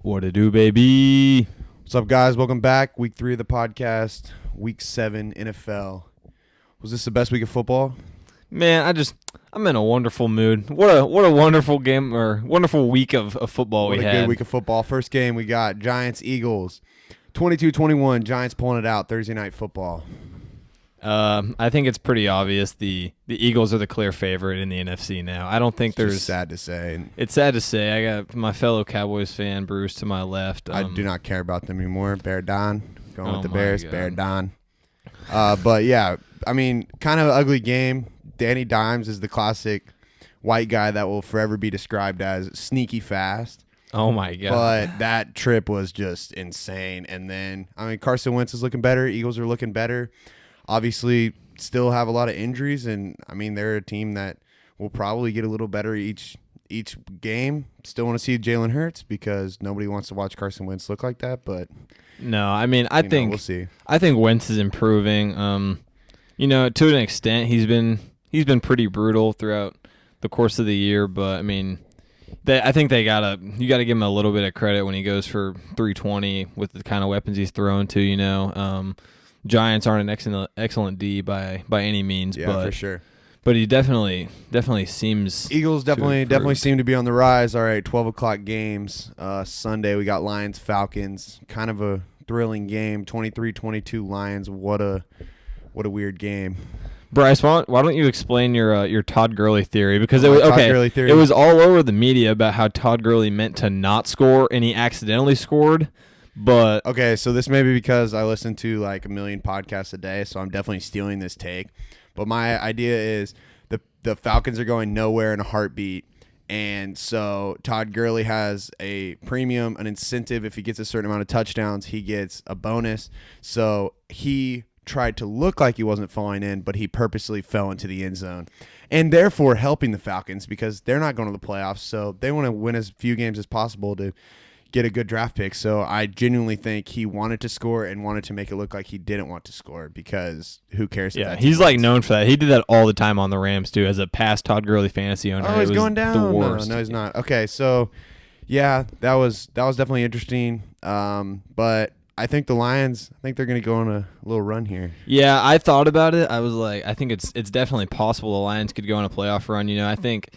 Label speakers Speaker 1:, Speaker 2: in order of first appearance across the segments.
Speaker 1: What to do, baby?
Speaker 2: What's up, guys? Welcome back. Week 3 of the podcast. Week 7 NFL. Was this the best week of football?
Speaker 1: Man, I'm in a wonderful mood. What a wonderful game or wonderful week of football we had.
Speaker 2: What a good week of football. First game we got Giants-Eagles. 22-21. Giants pulling it out. Thursday night football.
Speaker 1: I think it's pretty obvious the Eagles are the clear favorite in the NFC now. I don't think
Speaker 2: It's
Speaker 1: there's.
Speaker 2: just sad to say.
Speaker 1: It's sad to say. I got my fellow Cowboys fan Bruce to my left.
Speaker 2: I do not care about them anymore. Bear Don. Going with the
Speaker 1: my
Speaker 2: Bears.
Speaker 1: God.
Speaker 2: Bear Don. But yeah, I mean, kind of an ugly game. Danny Dimes is the classic white guy that will forever be described as sneaky fast.
Speaker 1: Oh my God!
Speaker 2: But that trip was just insane. And then, I mean, Carson Wentz is looking better. Eagles are looking better. Obviously, still have a lot of injuries, and I mean, they're a team that will probably get a little better each game. Still want to see Jalen Hurts because nobody wants to watch Carson Wentz look like that. But
Speaker 1: no, I mean, I think
Speaker 2: we'll see.
Speaker 1: I think Wentz is improving. To an extent, he's been pretty brutal throughout the course of the year. But I mean, I think you gotta give him a little bit of credit when he goes for 320 with the kind of weapons he's thrown to. Giants aren't an excellent D by any means,
Speaker 2: Yeah, for sure.
Speaker 1: But he definitely seems.
Speaker 2: Eagles definitely seem to be on the rise. All right, 12 o'clock games. Sunday we got Lions Falcons. Kind of a thrilling game. 23-22 Lions. What a weird game.
Speaker 1: Bryce, why don't you explain your Todd Gurley theory? Because
Speaker 2: Gurley theory.
Speaker 1: It was all over the media about how Todd Gurley meant to not score and he accidentally scored. But
Speaker 2: okay, so this may be because I listen to like a million podcasts a day, so I'm definitely stealing this take. But my idea is the Falcons are going nowhere in a heartbeat, and so Todd Gurley has a premium, an incentive. If he gets a certain amount of touchdowns, he gets a bonus. So he tried to look like he wasn't falling in, but he purposely fell into the end zone, and therefore helping the Falcons because they're not going to the playoffs, so they want to win as few games as possible to get a good draft pick. So I genuinely think he wanted to score and wanted to make it look like he didn't want to score because who cares?
Speaker 1: Yeah, he's like known for that. He did that all the time on the Rams too. As a past Todd Gurley fantasy owner,
Speaker 2: he's going down.
Speaker 1: The worst.
Speaker 2: No, he's not. Okay, so yeah, that was definitely interesting. But I think the Lions, they're going to go on a little run here.
Speaker 1: Yeah, I thought about it. I was like, I think it's definitely possible the Lions could go on a playoff run. I think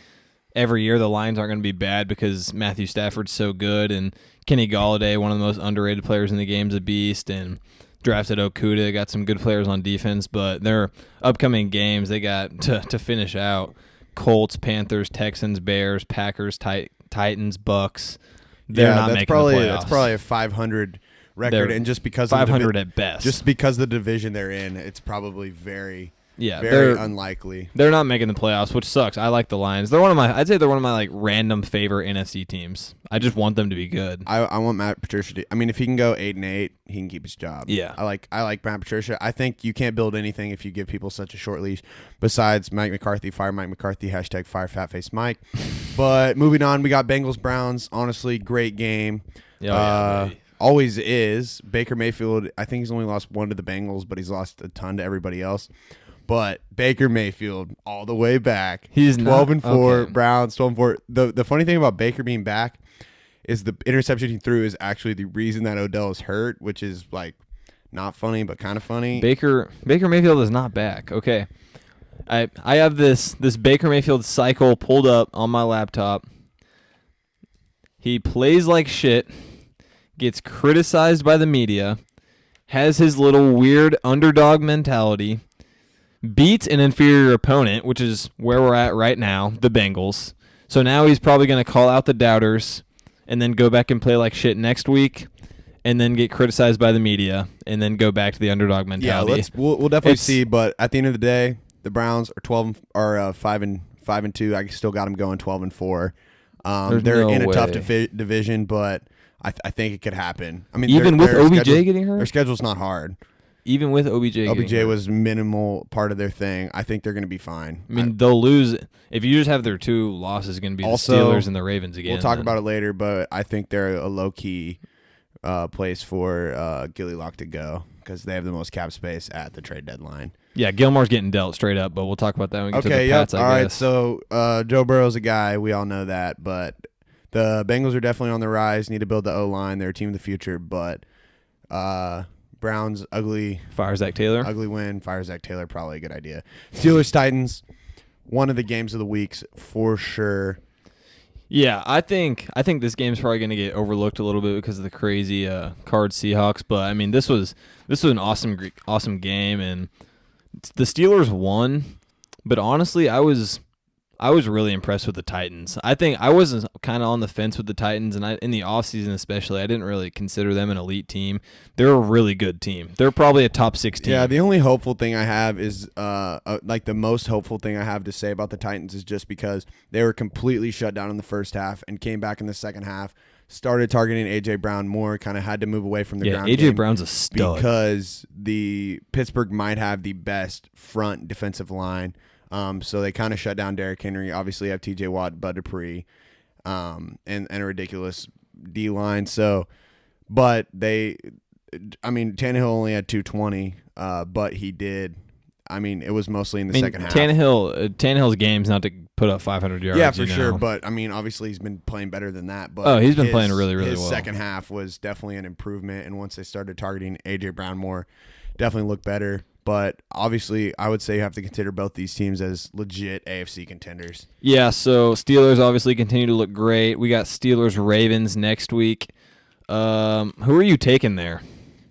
Speaker 1: every year the Lions aren't going to be bad because Matthew Stafford's so good and Kenny Golladay, one of the most underrated players in the game's a beast, and drafted Okudah, got some good players on defense, but their upcoming games they got to finish out Colts, Panthers, Texans, Bears, Packers, Titans, Bucks. They're not making the playoffs.
Speaker 2: That's probably a 500 record, and just because
Speaker 1: 500 at best.
Speaker 2: Just because of the division they're in, it's probably very unlikely.
Speaker 1: They're not making the playoffs, which sucks. I like the Lions. I'd say they're one of my like random favorite NFC teams. I just want them to be good.
Speaker 2: I want Matt Patricia I mean, if he can go 8-8, he can keep his job.
Speaker 1: Yeah.
Speaker 2: I like Matt Patricia. I think you can't build anything if you give people such a short leash. Besides Mike McCarthy, fire Mike McCarthy, # fire fatface Mike. But moving on, we got Bengals Browns. Honestly, great game. Always is. Baker Mayfield, I think he's only lost one to the Bengals, but he's lost a ton to everybody else. But Baker Mayfield all the way back.
Speaker 1: He's
Speaker 2: 12-4.
Speaker 1: Okay.
Speaker 2: Browns 12-4. The funny thing about Baker being back is the interception he threw is actually the reason that Odell is hurt, which is like not funny but kind of funny.
Speaker 1: Baker Mayfield is not back. Okay, I have this Baker Mayfield cycle pulled up on my laptop. He plays like shit, gets criticized by the media, has his little weird underdog mentality, beats an inferior opponent, which is where we're at right now, the Bengals. So now he's probably going to call out the doubters and then go back and play like shit next week and then get criticized by the media and then go back to the underdog mentality.
Speaker 2: Yeah, we'll definitely see, but at the end of the day, the Browns are 5-2. I still got them going 12-4. They're in a tough division, but I think it could happen. I mean,
Speaker 1: even with OBJ getting hurt?
Speaker 2: Their schedule's not hard.
Speaker 1: Even with OBJ
Speaker 2: was minimal part of their thing. I think they're going to be fine.
Speaker 1: I mean, they'll lose. If you just have their two losses, going to be the Steelers and the Ravens again.
Speaker 2: We'll talk about it later, but I think they're a low-key place for Gilly Lock to go because they have the most cap space at the trade deadline.
Speaker 1: Yeah, Gilmore's getting dealt straight up, but we'll talk about that when we get to the Pats, I guess.
Speaker 2: All right, so Joe Burrow's a guy. We all know that, but The Bengals are definitely on the rise. Need to build the O-line. They're a team of the future, but Browns, ugly.
Speaker 1: Fire Zach Taylor.
Speaker 2: Ugly win. Fire Zach Taylor, probably a good idea. Steelers, Titans, one of the games of the weeks for sure.
Speaker 1: Yeah, I think this game's probably going to get overlooked a little bit because of the crazy Cards Seahawks. But I mean, this was an awesome game, and the Steelers won. But honestly, I was really impressed with the Titans. I think I was kind of on the fence with the Titans, and in the offseason especially, I didn't really consider them an elite team. They're a really good team. They're probably a top 6 team.
Speaker 2: Yeah, the only hopeful thing I have is like the most hopeful thing I have to say about the Titans is just because they were completely shut down in the first half and came back in the second half, started targeting A.J. Brown more, kind of had to move away from the ground
Speaker 1: A.J.
Speaker 2: game
Speaker 1: Brown's a stud.
Speaker 2: because the Pittsburgh might have the best front defensive line. So they kind of shut down Derrick Henry. Obviously, have T.J. Watt, Bud Dupree, and a ridiculous D line. So, but Tannehill only had 220, but he did. I mean, it was mostly in the second half.
Speaker 1: Tannehill's game's not to put up 500 yards.
Speaker 2: Yeah, for sure. But I mean, obviously, he's been playing better than that. But
Speaker 1: he's been playing really, really well.
Speaker 2: His second half was definitely an improvement, and once they started targeting A.J. Brown more, definitely looked better. But obviously, I would say you have to consider both these teams as legit AFC contenders.
Speaker 1: Yeah, so Steelers obviously continue to look great. We got Steelers-Ravens next week. Who are you taking there?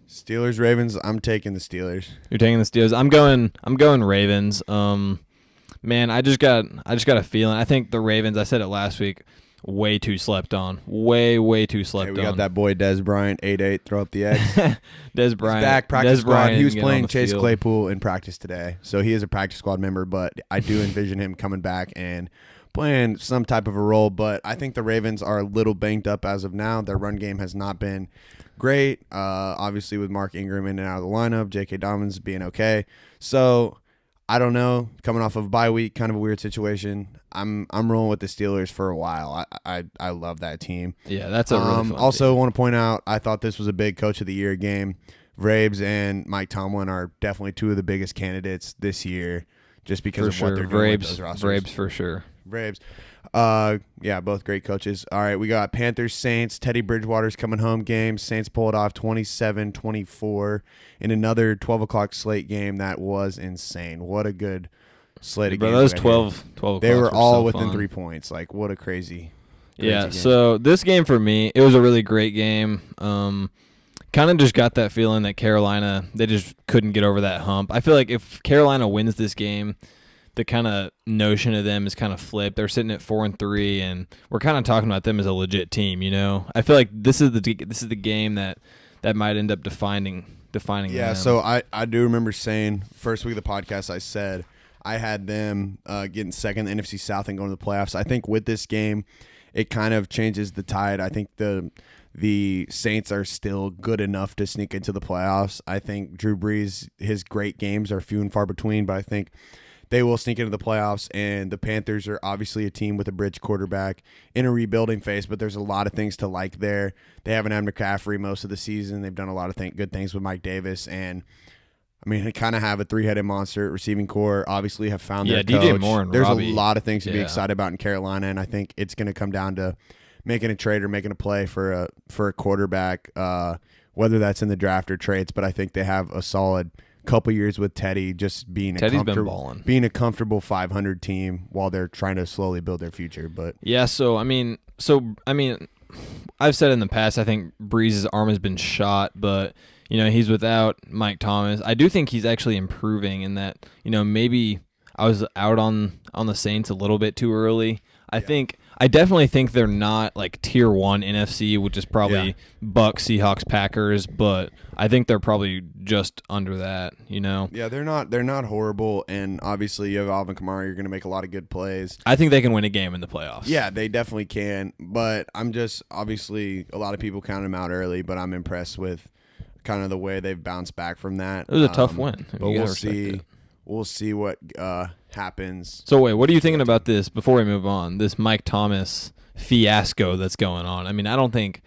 Speaker 2: Steelers, Ravens. I'm taking the Steelers.
Speaker 1: You're taking the Steelers. I'm going Ravens. Man, I just got a feeling. I think the Ravens. I said it last week. Way too slept on. Way too slept on.
Speaker 2: We got that boy Dez Bryant, 8'8", throw up the eggs.
Speaker 1: Dez Bryant.
Speaker 2: He's back, practice squad. He was playing Chase
Speaker 1: field.
Speaker 2: Claypool in practice today. So he is a practice squad member, but I do envision him coming back and playing some type of a role. But I think the Ravens are a little banged up as of now. Their run game has not been great. Obviously with Mark Ingram in and out of the lineup, J.K. Dobbins being okay. So I don't know. Coming off of a bye week, kind of a weird situation. I'm rolling with the Steelers for a while. I love that team.
Speaker 1: Yeah, that's a really fun
Speaker 2: also
Speaker 1: team.
Speaker 2: Want to point out, I thought this was a big Coach of the Year game. Vrabes and Mike Tomlin are definitely two of the biggest candidates this year, just because of what they're doing with those rosters.
Speaker 1: Vrabes for sure.
Speaker 2: Vrabes. Yeah, both great coaches. All right, we got Panthers Saints. Teddy Bridgewater's coming home game. Saints pulled off 27-24 in another 12 o'clock slate game that was insane. What a good slate of games.
Speaker 1: Those 12
Speaker 2: they were all
Speaker 1: so
Speaker 2: within
Speaker 1: fun.
Speaker 2: 3 points. Like, what a crazy
Speaker 1: Yeah,
Speaker 2: game.
Speaker 1: so this game for me, it was a really great game. Kind of just got that feeling that Carolina, they just couldn't get over that hump. I feel like if Carolina wins this game, the kind of notion of them is kind of flipped. They're sitting at 4-3, and we're kind of talking about them as a legit team. You know, I feel like this is the game that might end up defining.
Speaker 2: Yeah.
Speaker 1: them.
Speaker 2: So I do remember saying first week of the podcast, I said I had them getting second in the NFC South and going to the playoffs. I think with this game, it kind of changes the tide. I think the Saints are still good enough to sneak into the playoffs. I think Drew Brees, his great games are few and far between, but I think they will sneak into the playoffs. And the Panthers are obviously a team with a bridge quarterback in a rebuilding phase, but there's a lot of things to like there. They haven't had McCaffrey most of the season. They've done a lot of good things with Mike Davis, and I mean, they kind of have a three-headed monster at receiving core. Obviously, have found their coach.
Speaker 1: DJ Moore and
Speaker 2: There's
Speaker 1: Robbie.
Speaker 2: A lot of things to be excited about in Carolina, and I think it's going to come down to making a trade or making a play for a quarterback, whether that's in the draft or trades. But I think they have a solid couple years with Teddy, just being
Speaker 1: been balling,
Speaker 2: being a comfortable 500 team while they're trying to slowly build their future. But
Speaker 1: yeah, so I mean, I've said in the past, I think Breeze's arm has been shot, but you know, he's without Mike Thomas. I do think he's actually improving in that, you know, maybe I was out on the Saints a little bit too early. I definitely think they're not like tier 1 NFC, which is probably Bucks, Seahawks, Packers, but I think they're probably just under that, you know.
Speaker 2: Yeah, they're not horrible, and obviously you have Alvin Kamara, you're going to make a lot of good plays.
Speaker 1: I think they can win a game in the playoffs.
Speaker 2: Yeah, they definitely can, but I'm just obviously a lot of people count them out early, but I'm impressed with kind of the way they've bounced back from that.
Speaker 1: It was a tough win.
Speaker 2: But we'll see. We'll see what happens.
Speaker 1: So wait, what are you thinking about this before we move on? This Mike Thomas fiasco that's going on. I mean, I don't think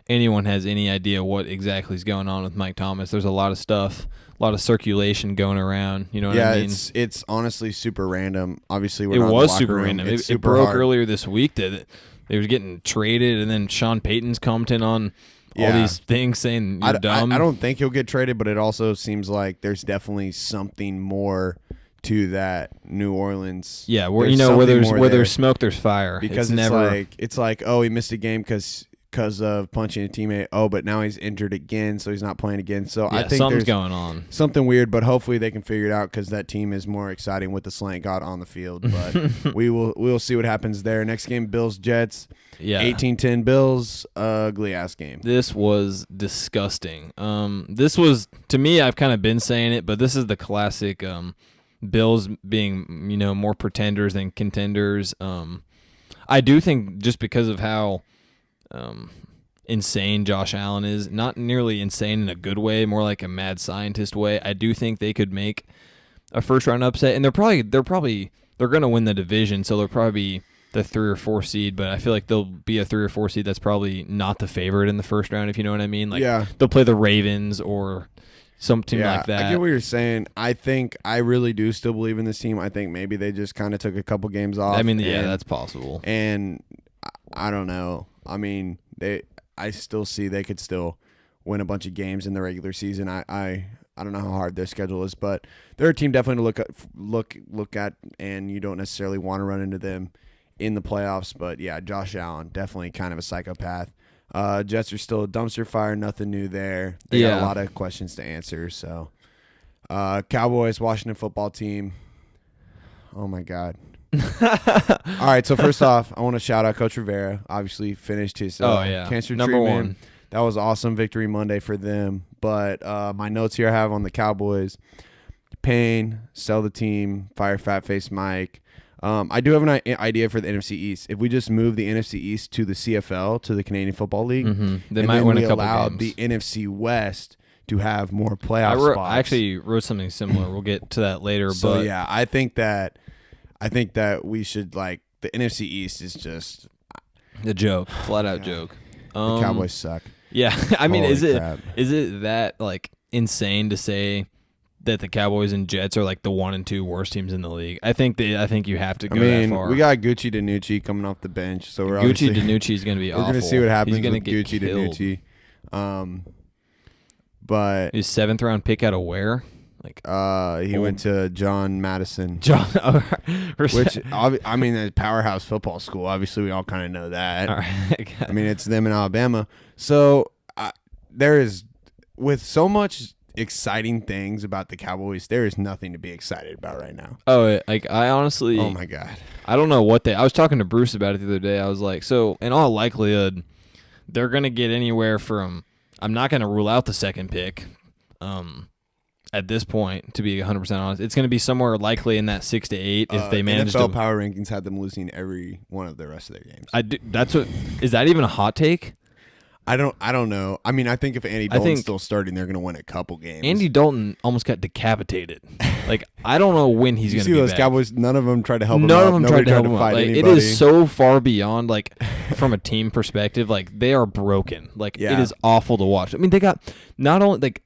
Speaker 1: anyone has any idea what exactly is going on with Mike Thomas. There's a lot of stuff, a lot of circulation going around. You know what I mean?
Speaker 2: Yeah, it's honestly super random. Obviously,
Speaker 1: it was super random. It broke earlier this week that they were getting traded, and then Sean Payton's commenting on all these things saying you're dumb.
Speaker 2: I don't think he'll get traded, but it also seems like there's definitely something more to that New Orleans.
Speaker 1: Yeah, where there's smoke, there's fire.
Speaker 2: Because it's like oh, he missed a game because of punching a teammate. Oh, but now he's injured again, so he's not playing again. So I think
Speaker 1: something's
Speaker 2: there's
Speaker 1: going on.
Speaker 2: Something weird, but hopefully they can figure it out because that team is more exciting with the slant god on the field. But we'll see what happens there. Next game, Bills Jets. Yeah, 18-10 Bills. Ugly ass game.
Speaker 1: This was disgusting. This was, to me, I've kind of been saying it, but this is the classic Bills being more pretenders than contenders. I do think just because of how insane Josh Allen is, not nearly insane in a good way, more like a mad scientist way. I do think they could make a first round upset, and they're going to win the division, so they'll probably be the 3 or 4 seed. But I feel like they'll be a 3 or 4 seed that's probably not the favorite in the first round, if you know what I mean. Like they'll play the Ravens or some team like that.
Speaker 2: I get what you're saying. I really do still believe in this team. I think maybe they just kind of took a couple games off.
Speaker 1: I mean, that's possible.
Speaker 2: And I don't know. I mean, I still see they could still win a bunch of games in the regular season. I don't know how hard their schedule is, but they're a team definitely to look at, and you don't necessarily want to run into them in the playoffs. But yeah, Josh Allen, definitely kind of a psychopath. Jets are still a dumpster fire, nothing new there. They got a lot of questions to answer. So, Cowboys, Washington football team. Oh my God. All right, so first off, I want to shout out Coach Rivera. Obviously, finished his cancer
Speaker 1: Number
Speaker 2: treatment.
Speaker 1: 1.
Speaker 2: That was awesome. Victory Monday for them. But my notes here I have on the Cowboys: Payne, sell the team, fire fat face Mike. I do have an idea for the NFC East. If we just move the NFC East to the CFL, to the Canadian Football League,
Speaker 1: they might win a couple
Speaker 2: allow
Speaker 1: games.
Speaker 2: The NFC West to have more playoff spots.
Speaker 1: I actually wrote something similar. We'll get to that later.
Speaker 2: So
Speaker 1: but
Speaker 2: yeah, I think that we should, like, the NFC East is just
Speaker 1: a joke, flat out joke.
Speaker 2: The Cowboys suck.
Speaker 1: Yeah, I mean,
Speaker 2: Holy
Speaker 1: is it
Speaker 2: crap.
Speaker 1: that like insane to say that the Cowboys and Jets are like the 1 and 2 worst teams in the league? I think you have to go that far.
Speaker 2: We got Gucci Danucci coming off the bench, so
Speaker 1: Gucci Danucci is going to be awful.
Speaker 2: We're going to see what happens
Speaker 1: He's
Speaker 2: with
Speaker 1: get
Speaker 2: Gucci
Speaker 1: killed.
Speaker 2: Danucci. But
Speaker 1: his 7th round pick out of where? Like
Speaker 2: he went to John Madison,
Speaker 1: which
Speaker 2: I mean, a powerhouse football school. Obviously, we all kind of know that.
Speaker 1: All right.
Speaker 2: I mean, it's them in Alabama. So there is, with so much exciting things about the Cowboys, there is nothing to be excited about right now.
Speaker 1: Oh, like I honestly,
Speaker 2: oh my God,
Speaker 1: I don't know what I was talking to Bruce about it the other day. I was like, so in all likelihood, they're gonna get anywhere from. I'm not gonna rule out the 2nd pick. At this point, to be 100% honest, it's going to be somewhere likely in that 6 to 8 if they manage
Speaker 2: NFL
Speaker 1: to.
Speaker 2: Power Rankings had them losing every one of the rest of their games.
Speaker 1: Is that even a hot take?
Speaker 2: I don't know. I mean, I think if Andy Dalton's still starting, they're going to win a couple games.
Speaker 1: Andy Dalton almost got decapitated. Like, I don't know when he's going to be
Speaker 2: those
Speaker 1: back.
Speaker 2: Cowboys, none of them tried to help him
Speaker 1: None
Speaker 2: out.
Speaker 1: of them
Speaker 2: Nobody
Speaker 1: tried to help him
Speaker 2: fight
Speaker 1: out. Like,
Speaker 2: anybody.
Speaker 1: it is so far beyond, like, from a team perspective, like, they are broken. Like, it is awful to watch. I mean, they got not only, like,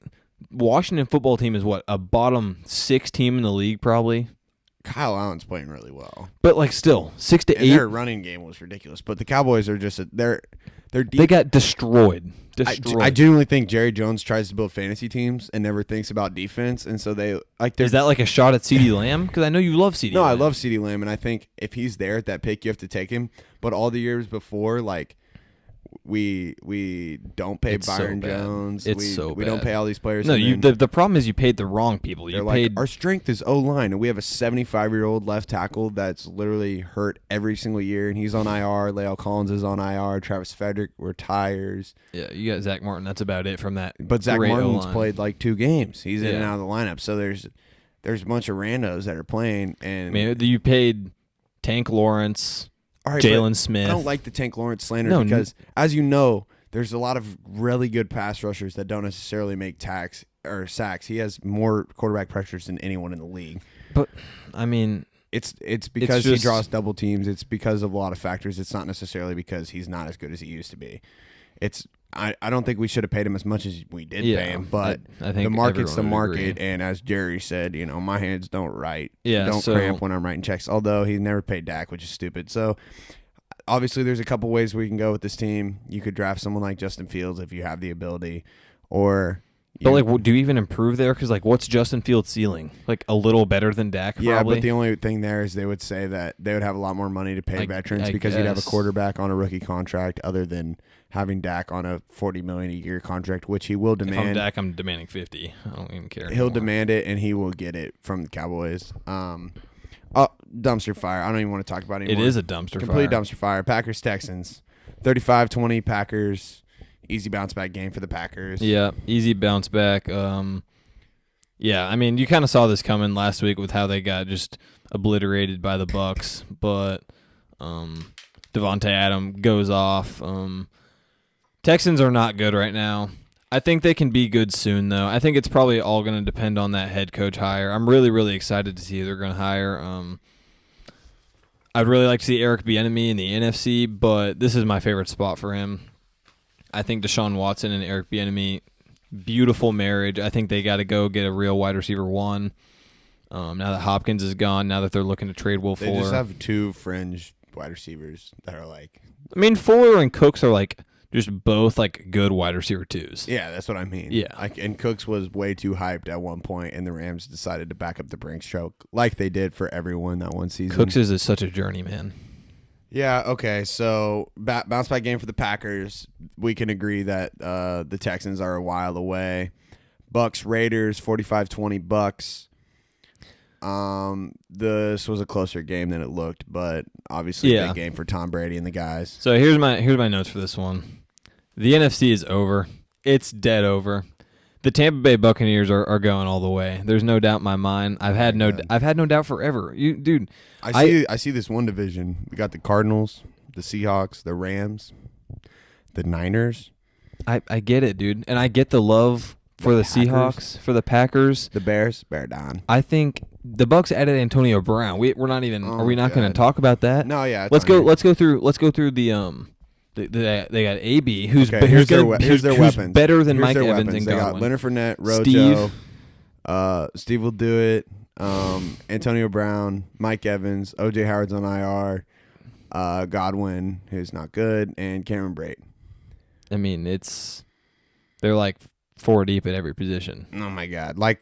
Speaker 1: Washington football team is what, a bottom 6 team in the league probably.
Speaker 2: Kyle Allen's playing really well,
Speaker 1: but like still 6 to 8.
Speaker 2: Their running game was ridiculous. But the Cowboys are just they're deep.
Speaker 1: They got destroyed.
Speaker 2: I genuinely think Jerry Jones tries to build fantasy teams and never thinks about defense, and so they like.
Speaker 1: Is that like a shot at CeeDee Lamb? Because I know you love CeeDee.
Speaker 2: No,
Speaker 1: Lamb.
Speaker 2: I love CeeDee Lamb, and I think if he's there at that pick, you have to take him. But all the years before, like. We don't pay Byron Jones. We don't pay all these players.
Speaker 1: No, the problem is you paid the wrong people. You paid
Speaker 2: our strength is O-line, and we have a 75-year-old left tackle that's literally hurt every single year, and he's on IR. La'el Collins is on IR. Travis Frederick retires.
Speaker 1: Yeah, you got Zach Martin. That's about it from that.
Speaker 2: But Zach Martin's
Speaker 1: O-line.
Speaker 2: played like 2 games. He's in and out of the lineup. So there's a bunch of randos that are playing. And
Speaker 1: you paid Tank Lawrence.
Speaker 2: Right,
Speaker 1: Jalen Smith.
Speaker 2: I don't like the Tank Lawrence slander because, as you know, there's a lot of really good pass rushers that don't necessarily make sacks. He has more quarterback pressures than anyone in the league.
Speaker 1: But I mean,
Speaker 2: it's because he draws double teams. It's because of a lot of factors. It's not necessarily because he's not as good as he used to be. I don't think we should have paid him as much as we did pay him, but
Speaker 1: I think
Speaker 2: the market's the market,
Speaker 1: agree.
Speaker 2: and as Jerry said, my hands don't write.
Speaker 1: Yeah,
Speaker 2: don't cramp when I'm writing checks. Although he never paid Dak, which is stupid. So obviously there's a couple ways we can go with this team. You could draft someone like Justin Fields if you have the ability, or
Speaker 1: But like, do you even improve there? Because like, what's Justin Fields' ceiling? Like a little better than Dak, probably?
Speaker 2: yeah, but the only thing there is they would say that they would have a lot more money to pay veterans because you'd have a quarterback on a rookie contract other than having Dak on a $40 million a year contract, which he will demand.
Speaker 1: If I'm Dak, I'm demanding 50. I don't even care.
Speaker 2: He'll demand it, and he will get it from the Cowboys. Dumpster fire. I don't even want to talk about it anymore.
Speaker 1: It is a dumpster
Speaker 2: Complete
Speaker 1: fire.
Speaker 2: dumpster fire. Packers Texans, 35-20 Packers. Easy bounce back game for the Packers.
Speaker 1: Yeah, easy bounce back. Yeah, I mean, you kind of saw this coming last week with how they got just obliterated by the Bucs, but Devontae Adams goes off. Texans are not good right now. I think they can be good soon, though. I think it's probably all going to depend on that head coach hire. I'm really, really excited to see who they're going to hire. I'd really like to see Eric Bieniemy in the NFC, but this is my favorite spot for him. I think Deshaun Watson and Eric Bieniemy, beautiful marriage. I think they got to go get a real wide receiver one. Now that Hopkins is gone, now that they're looking to trade Will Fuller.
Speaker 2: They just have two fringe wide receivers that are like...
Speaker 1: I mean, Fuller and Cooks are like just both like good wide receiver twos.
Speaker 2: Yeah, that's what I mean.
Speaker 1: Yeah.
Speaker 2: And Cooks was way too hyped at one point, and the Rams decided to back up the Brinks truck like they did for everyone that one season.
Speaker 1: Cooks is such a journey, man.
Speaker 2: Yeah, okay, so bounce back game for the Packers. We can agree that the Texans are a while away. Bucks Raiders 45-20 Bucks. This was a closer game than it looked, but obviously a big game for Tom Brady and the guys.
Speaker 1: So here's my notes for this one. The NFC is over. It's dead over. The Tampa Bay Buccaneers are going all the way. There's no doubt in my mind. I've had no doubt forever. Dude.
Speaker 2: I see this one division. We got the Cardinals, the Seahawks, the Rams, the Niners.
Speaker 1: I get it, dude, and I get the love for the Seahawks, for the Packers,
Speaker 2: the Bears. Bear down.
Speaker 1: I think the Bucks added Antonio Brown. We're not even. Are we not going to talk about that?
Speaker 2: No, yeah.
Speaker 1: Let's go through the They got AB, who's
Speaker 2: here's their weapons.
Speaker 1: Better than Mike Evans and
Speaker 2: They
Speaker 1: Godwin.
Speaker 2: got Leonard Fournette, Rojo, Steve will do it. Antonio Brown, Mike Evans, OJ Howard's on IR, Godwin, who's not good, and Cameron Brate.
Speaker 1: I mean, they're like 4 deep at every position.
Speaker 2: Oh my God! Like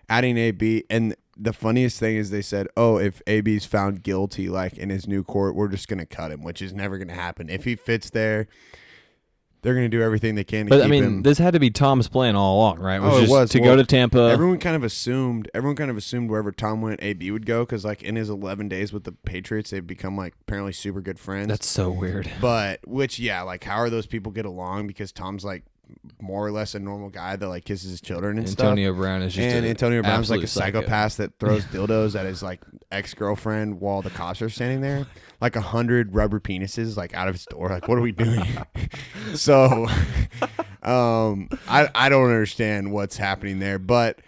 Speaker 2: adding AB, and the funniest thing is they said, "Oh, if AB's found guilty, like in his new court, we're just gonna cut him," which is never gonna happen. If he fits there, they're gonna do everything they can to keep him.
Speaker 1: This had to be Tom's plan all along, right?
Speaker 2: It was
Speaker 1: to go to Tampa.
Speaker 2: Everyone kind of assumed wherever Tom went, AB would go because, like, in his 11 days with the Patriots, they've become like apparently super good friends.
Speaker 1: That's so weird.
Speaker 2: But like, how are those people get along? Because Tom's like more or less a normal guy that like kisses his children and
Speaker 1: Antonio Brown is just
Speaker 2: Antonio Brown's like a
Speaker 1: psycho.
Speaker 2: psychopath that throws dildos at his like ex-girlfriend while the cops are standing there, like 100 rubber penises like out of his door. Like, what are we doing? So I don't understand what's happening there, but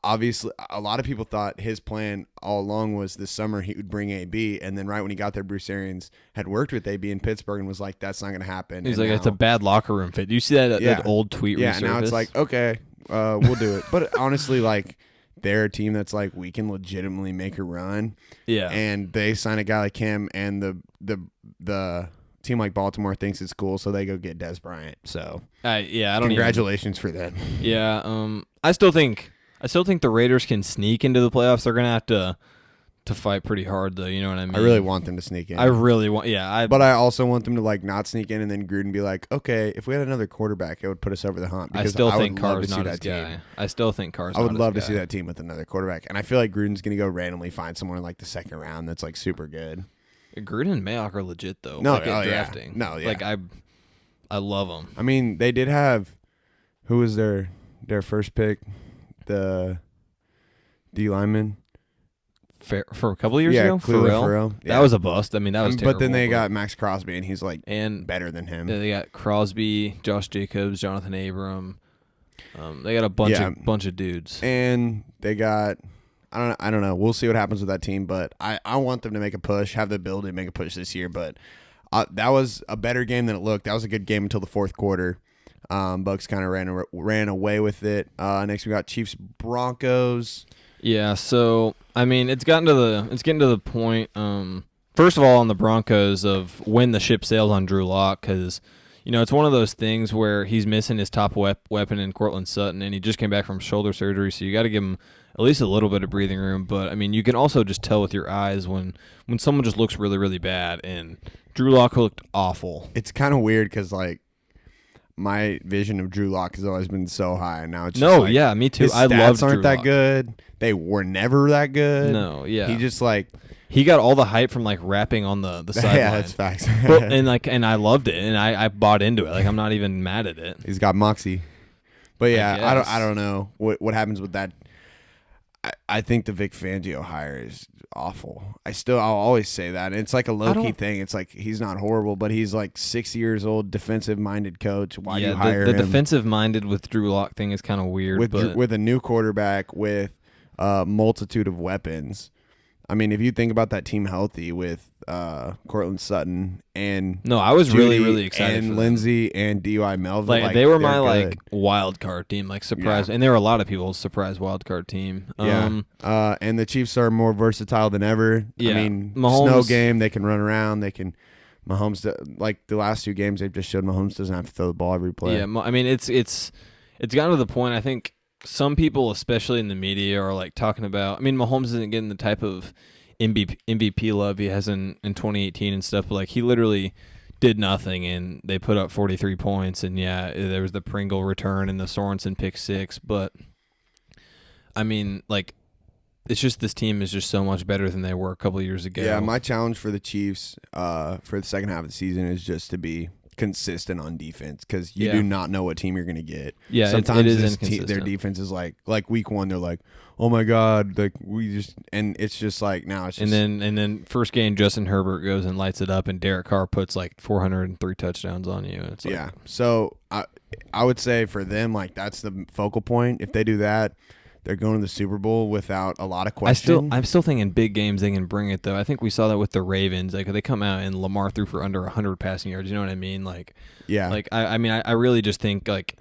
Speaker 2: obviously a lot of people thought his plan all along was this summer he would bring AB, and then right when he got there, Bruce Arians had worked with AB in Pittsburgh and was like, that's not going to happen.
Speaker 1: He's like, it's a bad locker room fit. Do you see that old tweet?
Speaker 2: Yeah, now it's like, okay, we'll do it. But honestly, like, they're a team that's like, we can legitimately make a run.
Speaker 1: Yeah,
Speaker 2: and they sign a guy like him, and the team like Baltimore thinks it's cool, so they go get Des Bryant. So
Speaker 1: I don't.
Speaker 2: Congratulations for them.
Speaker 1: Yeah, I still think the Raiders can sneak into the playoffs. They're gonna have to fight pretty hard, though. You know what I mean?
Speaker 2: I really want them to sneak in.
Speaker 1: I really want. Yeah,
Speaker 2: but I also want them to like not sneak in, and then Gruden be like, okay, if we had another quarterback, it would put us over the hump.
Speaker 1: I still think Carr's not his guy. I still think Carr's.
Speaker 2: I would love to see that team with another quarterback, and I feel like Gruden's gonna go randomly find someone in like the second round that's like super good.
Speaker 1: Gruden and Mayock are legit though.
Speaker 2: No,
Speaker 1: like, drafting.
Speaker 2: Yeah. No, yeah.
Speaker 1: Like I love them.
Speaker 2: I mean, they did have who was their first pick, the D lineman
Speaker 1: for a couple of years ago.
Speaker 2: Farrell.
Speaker 1: Yeah. That was a bust. I mean, that was terrible.
Speaker 2: But then they got Max Crosby, and he's like better than him.
Speaker 1: They got Crosby, Josh Jacobs, Jonathan Abram. They got a bunch of dudes,
Speaker 2: and they got. I don't know. We'll see what happens with that team, but I want them to make a push, have the ability to make a push this year. But that was a better game than it looked. That was a good game until the fourth quarter. Bucks kind of ran away with it. Next we got Chiefs Broncos.
Speaker 1: Yeah, so I mean it's getting to the point. first of all, on the Broncos of when the ship sails on Drew Lock, because it's one of those things where he's missing his top weapon in Cortland Sutton, and he just came back from shoulder surgery, so you got to give him at least a little bit of breathing room. But I mean, you can also just tell with your eyes when someone just looks really, really bad, and Drew Lock looked awful.
Speaker 2: It's kind of weird because like my vision of Drew Lock has always been so high, and now it's just
Speaker 1: yeah, me too.
Speaker 2: His
Speaker 1: I love
Speaker 2: aren't
Speaker 1: Drew
Speaker 2: that
Speaker 1: Lock.
Speaker 2: good. They were never that good.
Speaker 1: No, yeah.
Speaker 2: He just like
Speaker 1: he got all the hype from like rapping on the sideline.
Speaker 2: yeah, that's facts.
Speaker 1: and I loved it, and I bought into it. Like I'm not even mad at it.
Speaker 2: He's got moxie. But yeah,
Speaker 1: guess.
Speaker 2: I don't know what happens with that. I think the Vic Fangio hire is awful. I'll always say that. It's like a low-key thing. It's like he's not horrible, but he's like 6 years old, defensive-minded coach. Why do you hire him?
Speaker 1: The defensive-minded with Drew Lock thing is kind of weird.
Speaker 2: With a new quarterback with a multitude of weapons. I mean, if you think about that team healthy with Cortland Sutton and
Speaker 1: I was
Speaker 2: Judy
Speaker 1: really excited
Speaker 2: and
Speaker 1: for
Speaker 2: Lindsey and D.Y. Melvin.
Speaker 1: Like they were my wild card team, like surprise, and there were a lot of people's surprise wild card team.
Speaker 2: And the Chiefs are more versatile than ever.
Speaker 1: Yeah,
Speaker 2: I mean,
Speaker 1: Mahomes,
Speaker 2: snow game, they can run around. They can. Mahomes, like the last 2 games, they've just showed Mahomes doesn't have to throw the ball every play.
Speaker 1: Yeah, I mean it's gotten to the point. I think some people, especially in the media, are like talking about. I mean, Mahomes isn't getting the type of MVP love he has in 2018 and stuff, but like he literally did nothing and they put up 43 points, and there was the Pringle return and the Sorensen pick 6, but I mean, like, it's just this team is just so much better than they were a couple of years ago.
Speaker 2: Yeah, my challenge for the Chiefs for the second half of the season is just to be consistent on defense, because you do not know what team you're going to get.
Speaker 1: Yeah,
Speaker 2: sometimes
Speaker 1: it is inconsistent.
Speaker 2: Their defense is like week 1, they're like, oh my god, like and it's just like now it's just,
Speaker 1: and then first game Justin Herbert goes and lights it up, and Derek Carr puts like 403 touchdowns on you. It's like,
Speaker 2: so I would say for them, like, that's the focal point. If they do that, they're going to the Super Bowl without a lot of question.
Speaker 1: I'm still thinking big games they can bring it, though. I think we saw that with the Ravens. Like, they come out and Lamar threw for under 100 passing yards. You know what I mean? Like,
Speaker 2: yeah.
Speaker 1: Like, I mean, I really just think, like,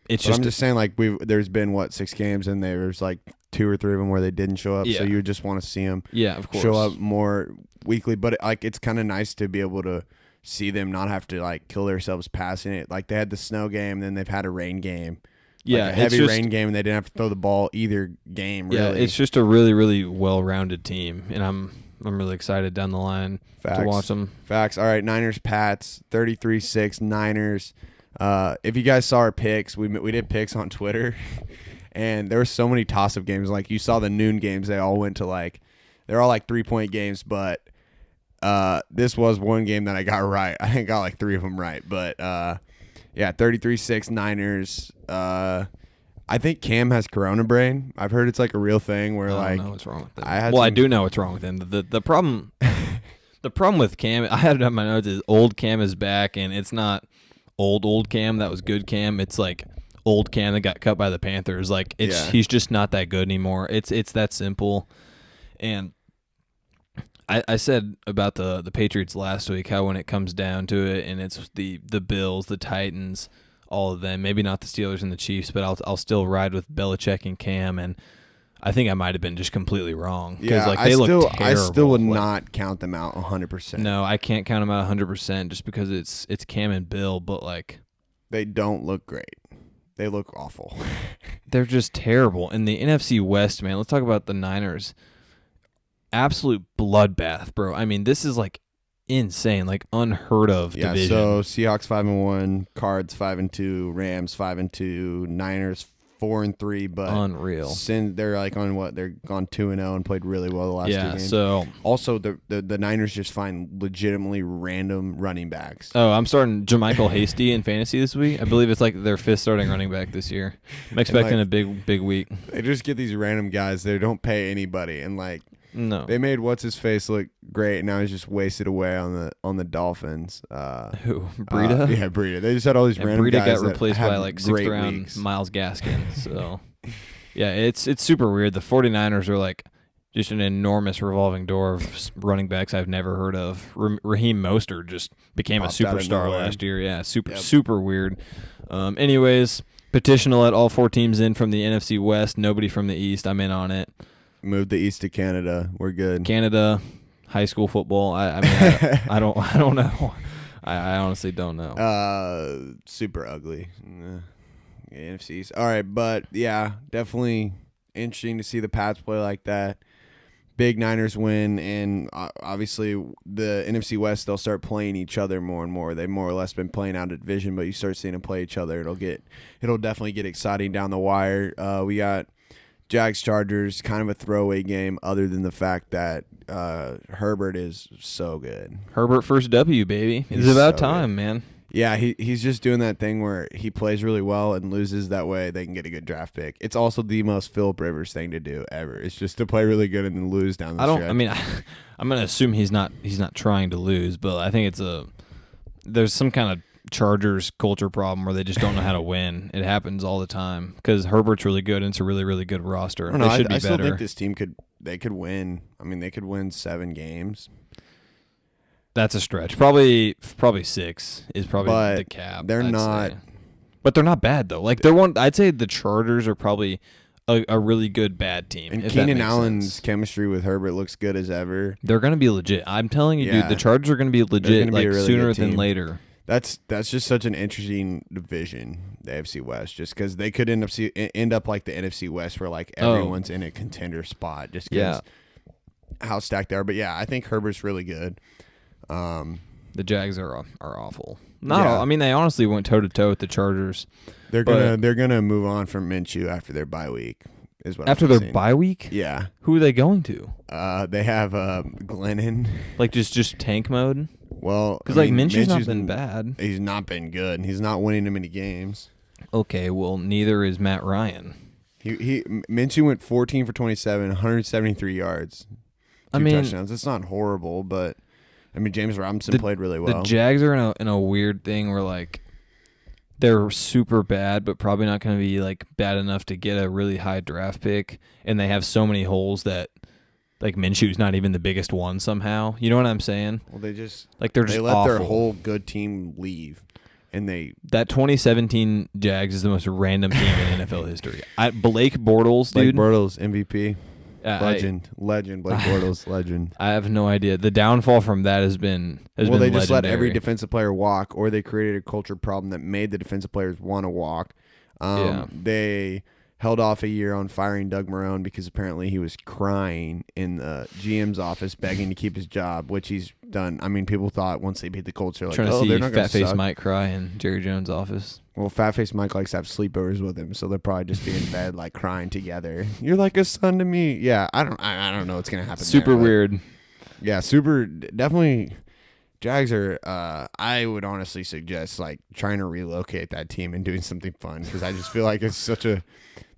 Speaker 1: it's
Speaker 2: I'm just saying, like, there's been, 6 games, and there's, like, 2 or 3 of them where they didn't show up.
Speaker 1: Yeah.
Speaker 2: So you just want to see them
Speaker 1: of course.
Speaker 2: show up more weekly. But, like, it's kind of nice to be able to see them not have to, like, kill themselves passing it. Like, they had the snow game, then they've had a rain game.
Speaker 1: Yeah,
Speaker 2: like a heavy rain game, and they didn't have to throw the ball either game. Really.
Speaker 1: Yeah, it's just a really, really well-rounded team, and I'm really excited down the line to watch them.
Speaker 2: Facts. All right, Niners Pats 33-6 Niners. If you guys saw our picks, we did picks on Twitter, and there were so many toss-up games. Like, you saw the noon games; they all went to they're all like 3-point games. But this was one game that I got right. I think I got like 3 of them right, but. Yeah, 33-6 Niners. I think Cam has corona brain. I've heard it's like a real thing where
Speaker 1: I don't know what's wrong with him.
Speaker 2: I
Speaker 1: do know what's wrong with him. The problem the problem with Cam, I had it on my notes, is old Cam is back, and it's not old Cam that was good Cam. It's like old Cam that got cut by the Panthers. Like he's just not that good anymore. It's that simple. And I said about the Patriots last week how when it comes down to it, and it's the Bills, the Titans, all of them, maybe not the Steelers and the Chiefs, but I'll still ride with Belichick and Cam, and I think I might have been just completely wrong.
Speaker 2: Yeah,
Speaker 1: they look terrible.
Speaker 2: I still would not count them out 100%.
Speaker 1: No, I can't count them out 100% just because it's Cam and Bill, but like
Speaker 2: they don't look great. They look awful.
Speaker 1: They're just terrible. In the NFC West, man, let's talk about the Niners. Absolute bloodbath, bro. I mean, this is like insane, like unheard of division.
Speaker 2: So Seahawks 5-1, Cards 5-2, Rams 5-2, Niners 4-3, but
Speaker 1: unreal.
Speaker 2: They're like on what? They're gone 2-0 and played really well the last 2 games.
Speaker 1: So
Speaker 2: also the Niners just find legitimately random running backs.
Speaker 1: Oh, I'm starting Jermichael Hasty in fantasy this week. I believe it's like their 5th starting running back this year. I'm expecting a big week.
Speaker 2: They just get these random guys. They don't pay anybody, and like.
Speaker 1: No,
Speaker 2: they made what's his face look great, and now he's just wasted away on the Dolphins.
Speaker 1: Who? Breida?
Speaker 2: Yeah, Breida. They just had all these random
Speaker 1: Breida
Speaker 2: guys
Speaker 1: got replaced by like 6th round
Speaker 2: weeks.
Speaker 1: Myles Gaskin. So yeah, it's super weird. The 49ers are like just an enormous revolving door of running backs I've never heard of. Raheem Mostert just became
Speaker 2: Popped
Speaker 1: a superstar last year. Yeah, super weird. Anyways, petition to let all 4 teams in from the NFC West. Nobody from the East. I'm in on it.
Speaker 2: Move the East to Canada. We're good.
Speaker 1: Canada, high school football. I mean, I don't know. I honestly don't know.
Speaker 2: Super ugly. NFCs. All right, but yeah, definitely interesting to see the Pats play like that. Big Niners win, and obviously the NFC West, they'll start playing each other more and more. They've more or less been playing out of division, but you start seeing them play each other. It'll definitely get exciting down the wire. We got Jags Chargers, kind of a throwaway game, other than the fact that Herbert is so good.
Speaker 1: Herbert first W, baby. It's about time, man.
Speaker 2: Yeah, he's just doing that thing where he plays really well and loses. That way they can get a good draft pick. It's also the most Philip Rivers thing to do ever. It's just to play really good and then lose down the stretch.
Speaker 1: I mean, I'm gonna assume he's not trying to lose, but I think there's some kind of Chargers culture problem where they just don't know how to win. It happens all the time because Herbert's really good and it's a really, really good roster. They should be better. I
Speaker 2: still think this team could win. I mean, they could win 7 games.
Speaker 1: That's a stretch. Probably 6 is probably the cap.
Speaker 2: They're not,
Speaker 1: but they're not bad though. Like they're one. I'd say the Chargers are probably a really good bad team.
Speaker 2: And Keenan Allen's chemistry with Herbert looks good as ever.
Speaker 1: They're going to be legit. I'm telling you, dude. The Chargers are going to be legit like really sooner than later.
Speaker 2: That's just such an interesting division, the AFC West, just because they could end up like the NFC West, where like everyone's in a contender spot, just because how stacked they are. But yeah, I think Herbert's really good.
Speaker 1: The Jags are awful. I mean, they honestly went toe to toe with the Chargers.
Speaker 2: They're gonna move on from Minshew after their bye week. Is what
Speaker 1: after their bye week?
Speaker 2: Yeah.
Speaker 1: Who are they going to?
Speaker 2: They have Glennon.
Speaker 1: Like just tank mode.
Speaker 2: Well,
Speaker 1: because like Minshew's not been bad.
Speaker 2: He's not been good. He's not winning too many games.
Speaker 1: Okay, well neither is Matt Ryan.
Speaker 2: Minshew went 14 for 27, 173 yards, 2 touchdowns. It's not horrible, but. I mean, James Robinson played really well.
Speaker 1: The Jags are in a weird thing where, like, they're super bad, but probably not going to be, like, bad enough to get a really high draft pick. And they have so many holes that, like, Minshew's not even the biggest one somehow. You know what I'm saying?
Speaker 2: Well, they just
Speaker 1: let
Speaker 2: awful. Their whole good team leave. And
Speaker 1: that 2017 Jags is the most random team in NFL history. Blake Bortles, dude.
Speaker 2: Blake Bortles, MVP. Legend, Blake Bortles, legend.
Speaker 1: I have no idea. The downfall from that has been
Speaker 2: they
Speaker 1: legendary.
Speaker 2: Just let every defensive player walk, or they created a culture problem that made the defensive players want to walk. They held off a year on firing Doug Marrone because apparently he was crying in the GM's office begging to keep his job, which he's done. I mean, people thought once they beat the Colts, they're like,
Speaker 1: they're
Speaker 2: not going to
Speaker 1: Fat Face Mike cry in Jerry Jones' office.
Speaker 2: Well, Fat Face Mike likes to have sleepovers with him, so they'll probably just be in bed like crying together. You're like a son to me. Yeah, I don't know what's going to happen.
Speaker 1: Super weird.
Speaker 2: Yeah, super definitely. Jags are. I would honestly suggest like trying to relocate that team and doing something fun because I just feel like it's such a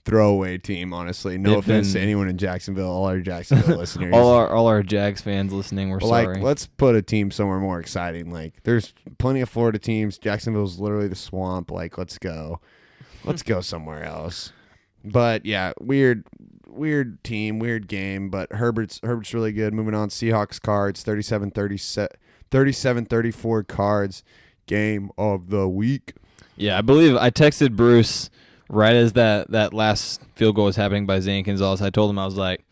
Speaker 2: throwaway team. Honestly, no offense to anyone in Jacksonville, all our Jacksonville listeners,
Speaker 1: all our Jags fans listening. We're sorry.
Speaker 2: Let's put a team somewhere more exciting. Like, there's plenty of Florida teams. Jacksonville's literally the swamp. Like, let's go somewhere else. But yeah, weird team, weird game. But Herbert's really good. Moving on, Seahawks Cards 37-34 Cards game of the week.
Speaker 1: Yeah, I believe I texted Bruce right as that last field goal was happening by Zane Gonzalez. I told him, I was like,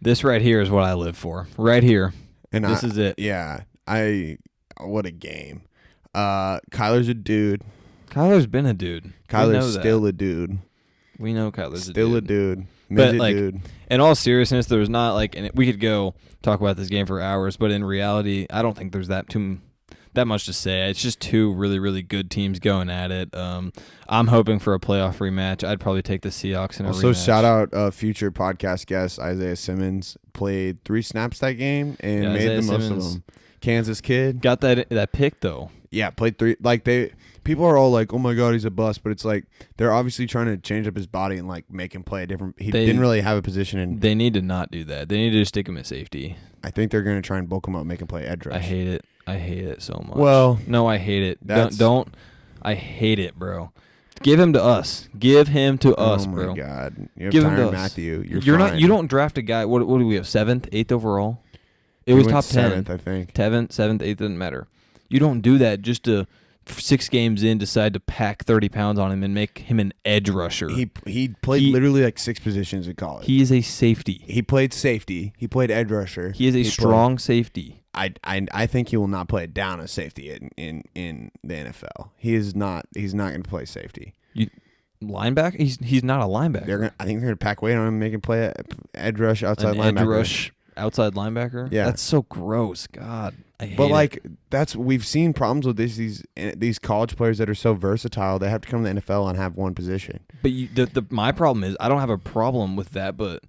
Speaker 1: this right here is what I live for. Right here. And this is it.
Speaker 2: Yeah. What a game. Kyler's a dude.
Speaker 1: Kyler's been a dude.
Speaker 2: Kyler's still a dude.
Speaker 1: We know Kyler's
Speaker 2: still a dude.
Speaker 1: Midget
Speaker 2: but dude.
Speaker 1: In all seriousness, there's not like, and we could go talk about this game for hours, but in reality, I don't think there's that much to say. It's just 2 really, really good teams going at it. I'm hoping for a playoff rematch. I'd probably take the Seahawks in a rematch.
Speaker 2: Also, shout out future podcast guest Isaiah Simmons. Played 3 snaps that game and made the most of them. Kansas kid.
Speaker 1: Got that pick, though.
Speaker 2: Yeah, played 3. Like, people are all like, oh, my God, he's a bust. But it's like they're obviously trying to change up his body and, like, make him play a different – he didn't really have a position.
Speaker 1: They need to not do that. They need to just stick him at safety.
Speaker 2: I think they're going to try and bulk him up, make him play edge rush.
Speaker 1: I hate it. I hate it so much.
Speaker 2: Well,
Speaker 1: no, I hate it. Don't. I hate it, bro. Give him to us. Give him to us, bro.
Speaker 2: Oh my God! You have
Speaker 1: Give him to
Speaker 2: Matthew.
Speaker 1: You're not. You don't draft a guy. What do we have? 7th, 8th overall. It was top 10.
Speaker 2: 7th, I think.
Speaker 1: 7th, 8th doesn't matter. You don't do that just to 6 games in, decide to pack 30 pounds on him and make him an edge rusher.
Speaker 2: He played literally like 6 positions in college.
Speaker 1: He is a safety.
Speaker 2: He played safety. He played edge rusher.
Speaker 1: He is a strong safety.
Speaker 2: I think he will not play down a safety in the NFL. He's not going to play safety.
Speaker 1: Linebacker? He's not a linebacker.
Speaker 2: I think they're going to pack weight on him and make him play edge rush outside
Speaker 1: An
Speaker 2: linebacker.
Speaker 1: edge rush outside linebacker?
Speaker 2: Yeah.
Speaker 1: That's so gross. God, I hate
Speaker 2: But like
Speaker 1: it.
Speaker 2: we've seen problems with these college players that are so versatile. They have to come to the NFL and have one position.
Speaker 1: But my problem is I don't have a problem with that, but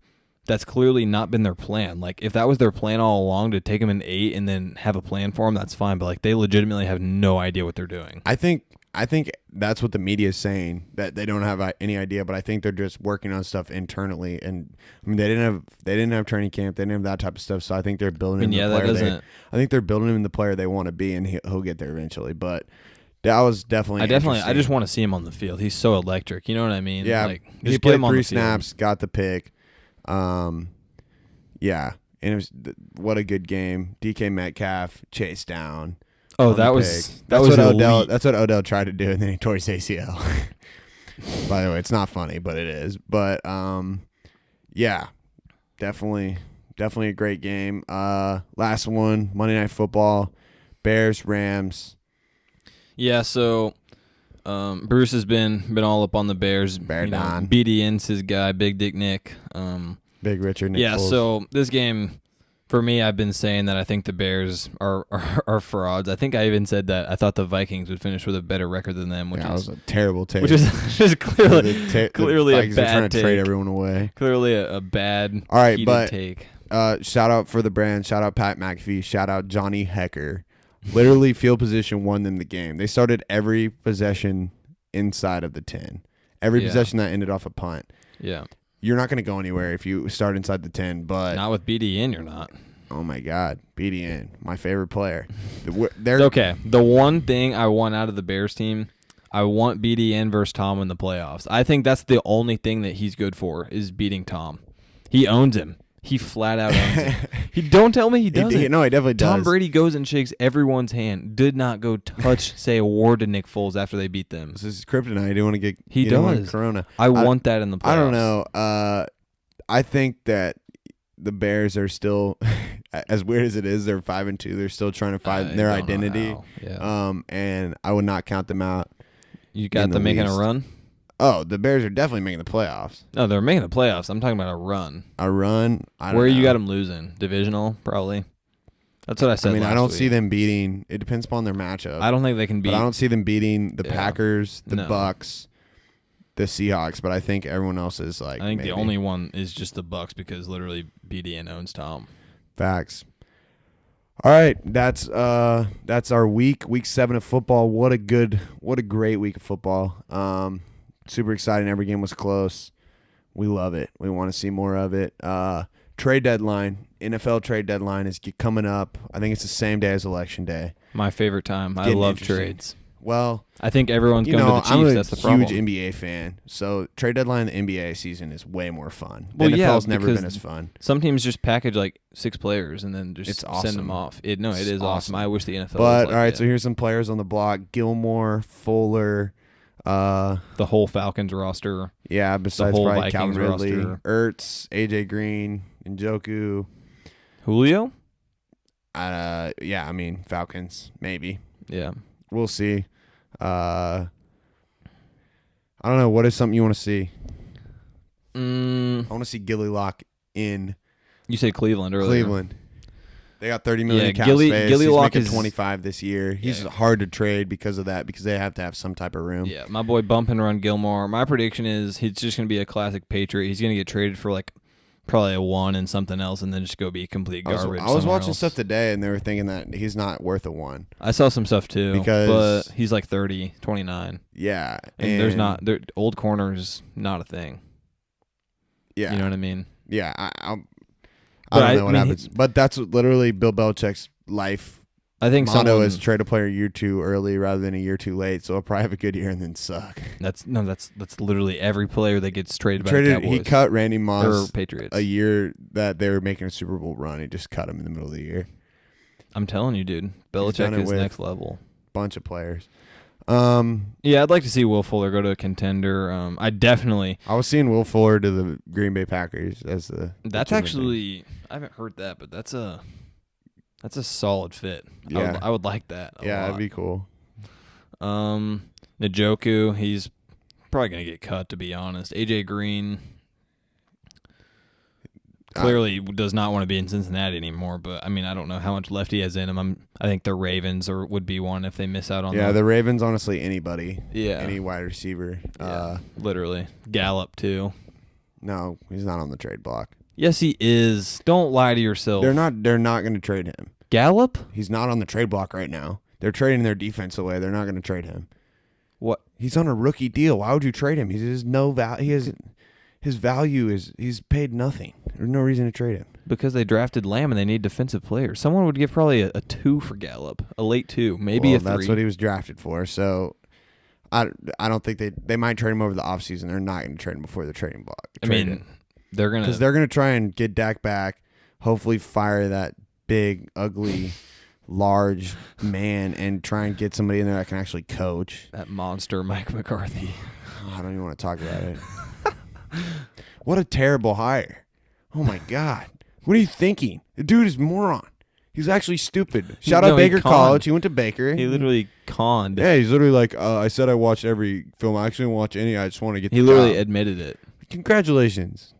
Speaker 1: that's clearly not been their plan. Like if that was their plan all along to take him in 8 and then have a plan for him, that's fine. But like they legitimately have no idea what they're doing.
Speaker 2: I think that's what the media is saying, that they don't have any idea. But I think they're just working on stuff internally. And I mean they didn't have training camp. They didn't have that type of stuff. So I think they're building him the player. I think they're building him the player they want to be, and he'll get there eventually. But that was definitely.
Speaker 1: I just want to see him on the field. He's so electric. You know what I mean?
Speaker 2: Yeah.
Speaker 1: Like,
Speaker 2: he played 3 snaps, got the pick. Yeah, and it was what a good game. DK Metcalf chased down.
Speaker 1: Oh, that was
Speaker 2: what Odell.
Speaker 1: elite.
Speaker 2: That's what Odell tried to do, and then he tore his ACL. By the way, it's not funny, but it is. But yeah, definitely a great game. Last one, Monday Night Football, Bears Rams.
Speaker 1: Yeah, so Bruce has been all up on the Bears.
Speaker 2: Don.
Speaker 1: BDN's his guy, Big Dick Nick.
Speaker 2: Big Richard Nick Foles.
Speaker 1: So this game, for me, I've been saying that I think the Bears are frauds. I think I even said that I thought the Vikings would finish with a better record than them, which
Speaker 2: was a terrible take.
Speaker 1: Which is just clearly
Speaker 2: the
Speaker 1: a bad
Speaker 2: trying to
Speaker 1: take.
Speaker 2: trade everyone away.
Speaker 1: Clearly a bad
Speaker 2: All right,
Speaker 1: heated
Speaker 2: but
Speaker 1: take.
Speaker 2: Shout out for the brand. Shout out Pat McAfee. Shout out Johnny Hecker. Literally, field position won them the game. They started every possession inside of the 10. Every possession that ended off a punt.
Speaker 1: Yeah.
Speaker 2: You're not going to go anywhere if you start inside the 10, but
Speaker 1: Not with BDN, you're not.
Speaker 2: Oh my God, BDN, my favorite player.
Speaker 1: Okay, the one thing I want out of the Bears team, I want BDN versus Tom in the playoffs. I think that's the only thing that he's good for is beating Tom. He owns him. He flat out owns him. Don't tell me he doesn't.
Speaker 2: No, he definitely does.
Speaker 1: Tom Brady goes and shakes everyone's hand. Did not go say a word to Nick Foles after they beat them.
Speaker 2: This is kryptonite. He didn't want to get.
Speaker 1: He does.
Speaker 2: Corona.
Speaker 1: I want that in the playoffs.
Speaker 2: I don't know. I think that the Bears are still, as weird as it is, they're 5-2. They're still trying to find their identity.
Speaker 1: Yeah.
Speaker 2: And I would not count them out.
Speaker 1: You got them making a run?
Speaker 2: Oh, the Bears are definitely making the playoffs.
Speaker 1: No, they're making the playoffs. I'm talking about a run.
Speaker 2: A run? I don't know.
Speaker 1: Where you got them losing? Divisional, probably. That's what I said.
Speaker 2: I don't see them beating. It depends upon their matchup.
Speaker 1: I don't think they can beat.
Speaker 2: But I don't see them beating the Packers, the Bucks, the Seahawks. But I think everyone else is like.
Speaker 1: I think the only one is just the Bucks because literally BDN owns Tom.
Speaker 2: Facts. All right, that's our week 7 of football. What a great week of football. Super exciting. Every game was close. We love it. We want to see more of it. Trade deadline, NFL trade deadline is coming up. I think it's the same day as Election Day.
Speaker 1: My favorite time. I love trades.
Speaker 2: Well,
Speaker 1: I think everyone's going to the Chiefs. That's the problem.
Speaker 2: I'm a huge NBA fan, so trade deadline in the NBA season is way more fun.
Speaker 1: Well,
Speaker 2: the NFL's never been as fun.
Speaker 1: Some teams just package like 6 players and then just send them off. It is awesome. I wish the NFL was like
Speaker 2: all right,
Speaker 1: that.
Speaker 2: so here's some players on the block. Gilmore, Fuller.
Speaker 1: The whole Falcons roster.
Speaker 2: Yeah, besides probably
Speaker 1: Vikings
Speaker 2: Calvin Ridley,
Speaker 1: roster.
Speaker 2: Ertz, AJ Green, Njoku.
Speaker 1: Julio?
Speaker 2: Yeah, I mean Falcons, maybe.
Speaker 1: Yeah.
Speaker 2: We'll see. I don't know. What is something you want to see? I want to see Gilly Lock in.
Speaker 1: You said Cleveland earlier.
Speaker 2: Cleveland. They got $30 million cap
Speaker 1: Gilly
Speaker 2: space. He's
Speaker 1: Lock
Speaker 2: making
Speaker 1: is
Speaker 2: 25 this year. He's hard to trade because of that, because they have to have some type of room.
Speaker 1: Yeah, my boy Bump and Run Gilmore. My prediction is he's just going to be a classic Patriot. He's going to get traded for like probably a 1 and something else, and then just go be complete garbage.
Speaker 2: I was watching stuff today, and they were thinking that he's not worth a 1.
Speaker 1: I saw some stuff too,
Speaker 2: but
Speaker 1: he's like 30, 29.
Speaker 2: Yeah,
Speaker 1: and old corner is not a thing.
Speaker 2: Yeah,
Speaker 1: you know what I mean.
Speaker 2: Yeah, I don't know what happens, but that's literally Bill Belichick's life.
Speaker 1: I think
Speaker 2: motto is trade a player a year too early rather than a year too late. So he'll probably have a good year and then suck.
Speaker 1: That's literally every player that gets traded by the Cowboys.
Speaker 2: He cut Randy Moss
Speaker 1: Patriots
Speaker 2: a year that they were making a Super Bowl run. He just cut him in the middle of the year.
Speaker 1: I'm telling you, dude. Belichick is next level.
Speaker 2: Bunch of players.
Speaker 1: Yeah, I'd like to see Will Fuller go to a contender.
Speaker 2: I was seeing Will Fuller to the Green Bay Packers as the.
Speaker 1: That's actually I haven't heard that, but that's a solid fit.
Speaker 2: Yeah.
Speaker 1: I would like that.
Speaker 2: Yeah,
Speaker 1: lot.
Speaker 2: that'd be cool.
Speaker 1: Njoku, he's probably gonna get cut. To be honest, AJ Green clearly does not want to be in Cincinnati anymore. But I mean, I don't know how much left he has in him. I think the Ravens would be one if they miss out on.
Speaker 2: Yeah, the Ravens. Honestly, anybody.
Speaker 1: Yeah,
Speaker 2: any wide receiver.
Speaker 1: Yeah, literally Gallup too.
Speaker 2: No, he's not on the trade block.
Speaker 1: Yes, he is. Don't lie to yourself.
Speaker 2: They're not going to trade him.
Speaker 1: Gallup?
Speaker 2: He's not on the trade block right now. They're trading their defense away. They're not going to trade him.
Speaker 1: What?
Speaker 2: He's on a rookie deal. Why would you trade him? He has no value. His value is he's paid nothing. There's no reason to trade him.
Speaker 1: Because they drafted Lamb and they need defensive players. Someone would give probably a 2 for Gallup, a late 2, maybe a 3.
Speaker 2: That's what he was drafted for. So I don't think they might trade him over the offseason. They're not going to trade him before the trading block.
Speaker 1: They're going to,
Speaker 2: because they're going to try and get Dak back. Hopefully, fire that big, ugly, large man and try and get somebody in there that can actually coach.
Speaker 1: That monster Mike McCarthy.
Speaker 2: I don't even want to talk about it. What a terrible hire. Oh, my God. What are you thinking? The dude is moron. He's actually stupid. Shout out Baker College. He went to Baker.
Speaker 1: He literally conned.
Speaker 2: Yeah, he's literally like, I said I watched every film. I actually didn't watch any. I just want to get the
Speaker 1: He literally
Speaker 2: job.
Speaker 1: admitted it.
Speaker 2: Congratulations.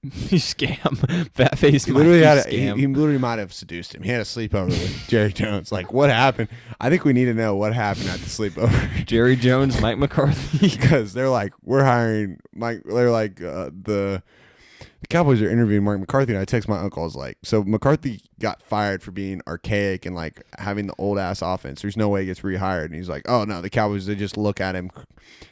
Speaker 1: You scam. Fat face.
Speaker 2: He literally might have seduced him. He had a sleepover with Jerry Jones. Like, what happened? I think we need to know what happened at the sleepover.
Speaker 1: Jerry Jones, Mike McCarthy.
Speaker 2: Because they're like, we're hiring Mike. They're like, the Cowboys are interviewing Mike McCarthy. And I text my uncle. I was like, so McCarthy got fired for being archaic and like having the old ass offense. There's no way he gets rehired. And he's like, oh no, the Cowboys, they just look at him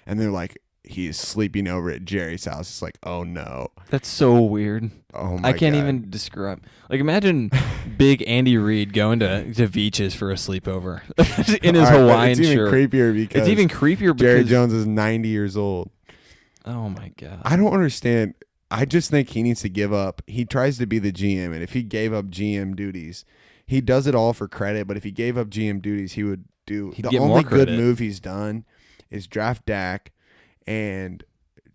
Speaker 2: and they're like, he's sleeping over at Jerry's house. It's like, oh no.
Speaker 1: That's so weird.
Speaker 2: Oh my
Speaker 1: I can't
Speaker 2: God.
Speaker 1: even describe. Like, imagine big Andy Reid going to Hbcus for a sleepover in his Hawaiian
Speaker 2: it's
Speaker 1: shirt.
Speaker 2: Even creepier because
Speaker 1: It's even creepier because
Speaker 2: Jerry Jones is 90 years old.
Speaker 1: Oh my God.
Speaker 2: I don't understand. I just think he needs to give up. He tries to be the GM, and if he gave up GM duties, he does it all for credit. But if he gave up GM duties, he would do the only good move he's done is draft Dak and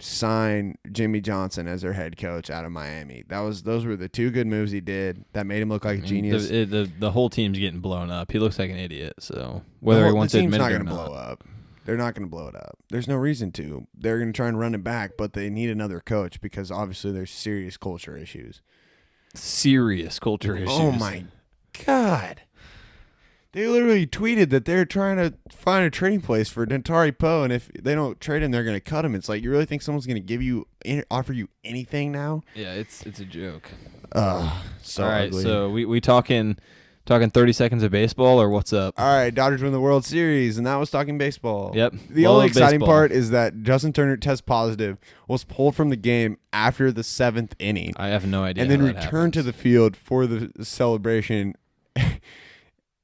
Speaker 2: sign Jimmy Johnson as their head coach out of Miami. Those were the 2 good moves he did that made him look like a genius.
Speaker 1: The whole team's getting blown up. He looks like an idiot. So whether he wants to admit it or not,
Speaker 2: blow up. They're not going to blow it up. There's no reason to. They're going to try and run it back, but they need another coach because obviously there's serious culture issues.
Speaker 1: Serious culture issues.
Speaker 2: Oh my God. They literally tweeted that they're trying to find a trading place for Dentari Poe, and if they don't trade him, they're going to cut him. It's like, you really think someone's going to offer you anything now?
Speaker 1: Yeah, it's a joke.
Speaker 2: So
Speaker 1: all right,
Speaker 2: ugly.
Speaker 1: so we talking 30 seconds of baseball, or what's up?
Speaker 2: All right, Dodgers win the World Series, and that was talking baseball.
Speaker 1: Yep.
Speaker 2: The only exciting part is that Justin Turner test positive, was pulled from the game after the 7th inning.
Speaker 1: I have no idea.
Speaker 2: And then returned to the field for the celebration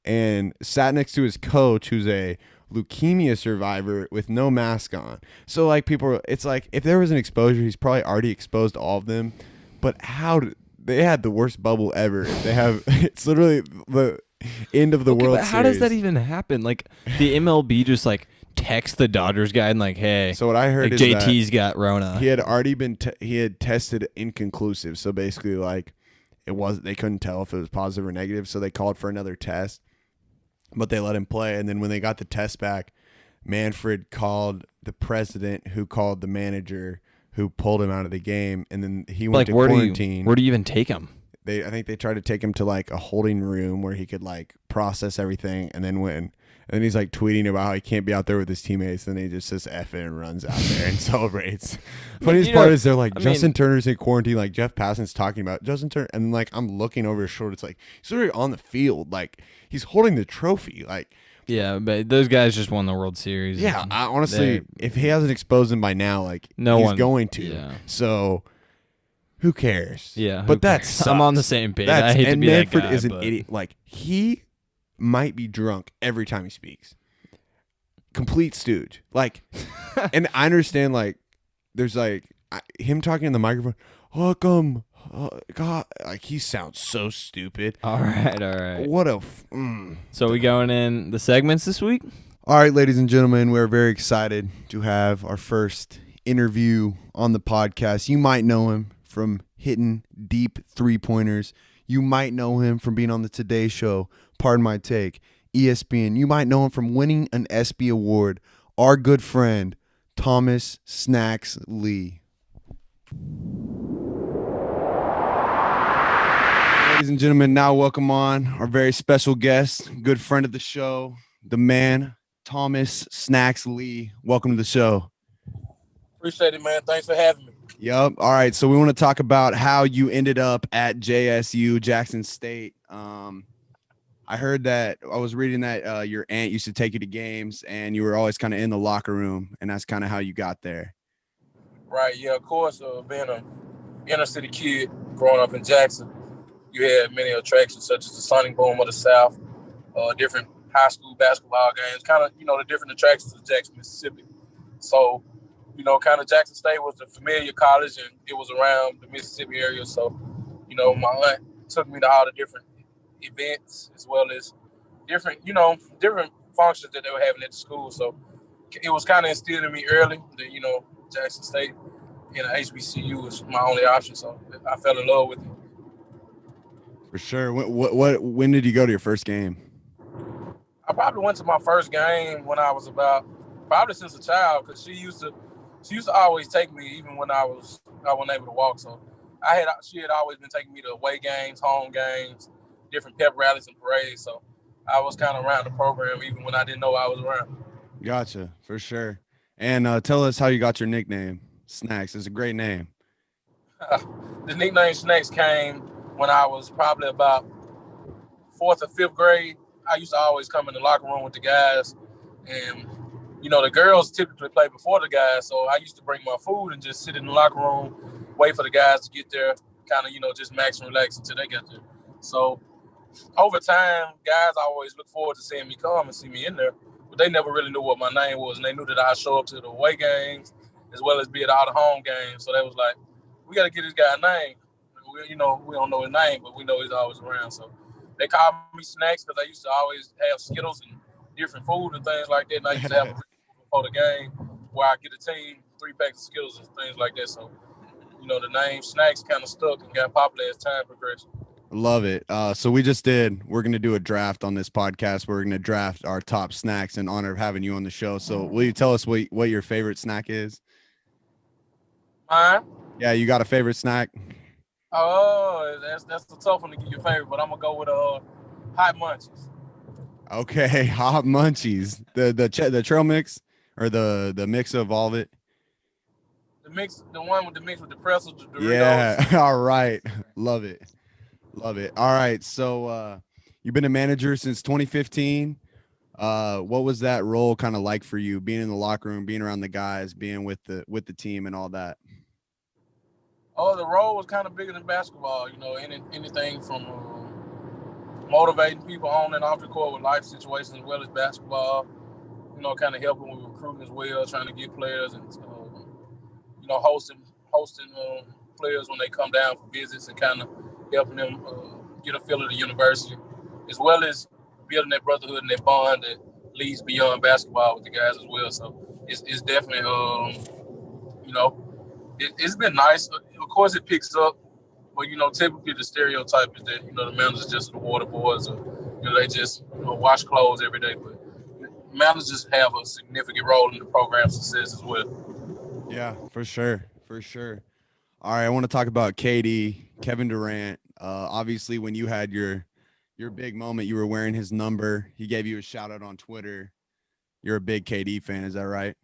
Speaker 2: and sat next to his coach, who's a leukemia survivor with no mask on. So, like, it's like, if there was an exposure, he's probably already exposed all of them. But they had the worst bubble ever. It's literally the end of the World
Speaker 1: but
Speaker 2: Series.
Speaker 1: how does that even happen? Like, the MLB just like text the Dodgers guy and like, hey,
Speaker 2: so what I heard
Speaker 1: like,
Speaker 2: is
Speaker 1: JT's got Rona.
Speaker 2: he had already been he had tested inconclusive. So basically, like, they couldn't tell if it was positive or negative. So they called for another test, but they let him play. And then when they got the test back, Manfred called the president, who called the manager, who pulled him out of the game, and then he went to quarantine.
Speaker 1: Where do you even take him?
Speaker 2: I think they tried to take him to like a holding room where he could like process everything, and then he's like tweeting about how he can't be out there with his teammates, and then he just says F it and runs out there and celebrates. Funniest part is they're like, Justin Turner's in quarantine, like Jeff Passan's talking about Justin Turner, and like I'm looking over his shoulder, it's like he's already on the field, like he's holding the trophy, like.
Speaker 1: Yeah, but those guys just won the World Series.
Speaker 2: Yeah, honestly, if he hasn't exposed him by now, like he's going to.
Speaker 1: Yeah.
Speaker 2: So who cares?
Speaker 1: Yeah,
Speaker 2: but that sucks.
Speaker 1: I'm on the same page. I hate to be
Speaker 2: Manfred
Speaker 1: that guy,
Speaker 2: is an idiot. Like, he might be drunk every time he speaks. Complete stooge. Like, and I understand. Like, there's like him talking in the microphone. Welcome. God, like, he sounds so stupid.
Speaker 1: All right.
Speaker 2: What a.
Speaker 1: So we going in the segments this week?
Speaker 2: All right, ladies and gentlemen, we're very excited to have our first interview on the podcast. You might know him from hitting deep three-pointers. You might know him from being on the Today Show, Pardon My Take, ESPN. You might know him from winning an ESPY award. Our good friend, Thomas Snacks Lee. Ladies and gentlemen, now welcome on our very special guest, good friend of the show, the man, Thomas Snacks Lee. Welcome to the show.
Speaker 3: Appreciate it, man. Thanks for having me.
Speaker 2: Yep. All right. So we want to talk about how you ended up at JSU, Jackson State. I heard that I was reading that your aunt used to take you to games and you were always kind of in the locker room, and that's kind of how you got there.
Speaker 3: Right. Yeah, of course. Being an inner city kid growing up in Jackson, you had many attractions such as the Sonic Boom of the South, different high school basketball games, kind of, the different attractions of Jackson, Mississippi. So, kind of Jackson State was the familiar college, and it was around the Mississippi area. So, my aunt took me to all the different events as well as different functions that they were having at the school. So it was kind of instilled in me early that, Jackson State and HBCU was my only option. So I fell in love with it.
Speaker 2: For sure. When did you go to your first game?
Speaker 3: I probably went to my first game when I was probably since a child, because she used to always take me even when I wasn't able to walk. So she had always been taking me to away games, home games, different pep rallies and parades. So I was kind of around the program even when I didn't know I was around.
Speaker 2: Gotcha, for sure. And tell us how you got your nickname, Snacks. It's a great name.
Speaker 3: The nickname Snacks came when I was probably about 4th or 5th grade. I used to always come in the locker room with the guys, and the girls typically play before the guys, so I used to bring my food and just sit in the locker room, wait for the guys to get there, kind of just max and relax until they get there. So over time, guys always look forward to seeing me come and see me in there, but they never really knew what my name was, and they knew that I'd show up to the away games as well as be at all the home games. So they was like, we got to get this guy a name. We don't know his name, but we know he's always around. So they call me Snacks because I used to always have Skittles and different food and things like that. And I used to have a before the game where I get a team 3 packs of Skittles and things like that. So, the name Snacks kind of stuck and got popular as time progressed.
Speaker 2: Love it. So we're going to do a draft on this podcast. We're going to draft our top snacks in honor of having you on the show. So will you tell us what your favorite snack is?
Speaker 3: Mine?
Speaker 2: Yeah, you got a favorite snack?
Speaker 3: Oh, that's the tough one to get your favorite, but I'm gonna go with Hot Munchies.
Speaker 2: Okay, Hot Munchies. The trail mix or the mix of all of it?
Speaker 3: The one with the mix with the pretzels, the Doritos.
Speaker 2: Yeah, all right. Love it. All right, so you've been a manager since 2015. What was that role kind of like for you, being in the locker room, being around the guys, being with the team and all that?
Speaker 3: Oh, the role was kind of bigger than basketball. Anything from motivating people on and off the court with life situations as well as basketball. Kind of helping with recruiting as well, trying to get players and hosting players when they come down for visits and kind of helping them get a feel of the university, as well as building that brotherhood and that bond that leads beyond basketball with the guys as well. So it's definitely it's been nice. Of course, it picks up, but typically the stereotype is that the managers just the water boys, or they just wash clothes every day. But managers have a significant role in the program's success as well.
Speaker 2: Yeah, for sure. All right, I want to talk about Kevin Durant. Obviously, when you had your big moment, you were wearing his number. He gave you a shout out on Twitter. You're a big KD fan, is that right?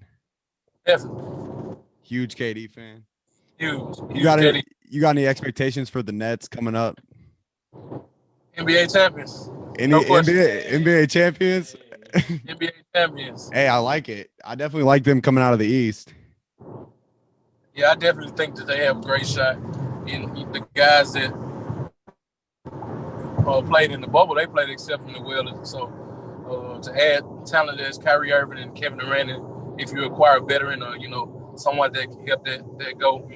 Speaker 3: Definitely.
Speaker 2: Huge KD fan.
Speaker 3: Huge.
Speaker 2: You got any expectations for the Nets coming up?
Speaker 3: NBA champions.
Speaker 2: NBA champions?
Speaker 3: NBA champions.
Speaker 2: Hey, I like it. I definitely like them coming out of the East.
Speaker 3: Yeah, I definitely think that they have a great shot. And the guys that played in the bubble, they played exceptionally well. So to add talent as Kyrie Irving and Kevin Durant, and if you acquire a veteran or someone that can help that go,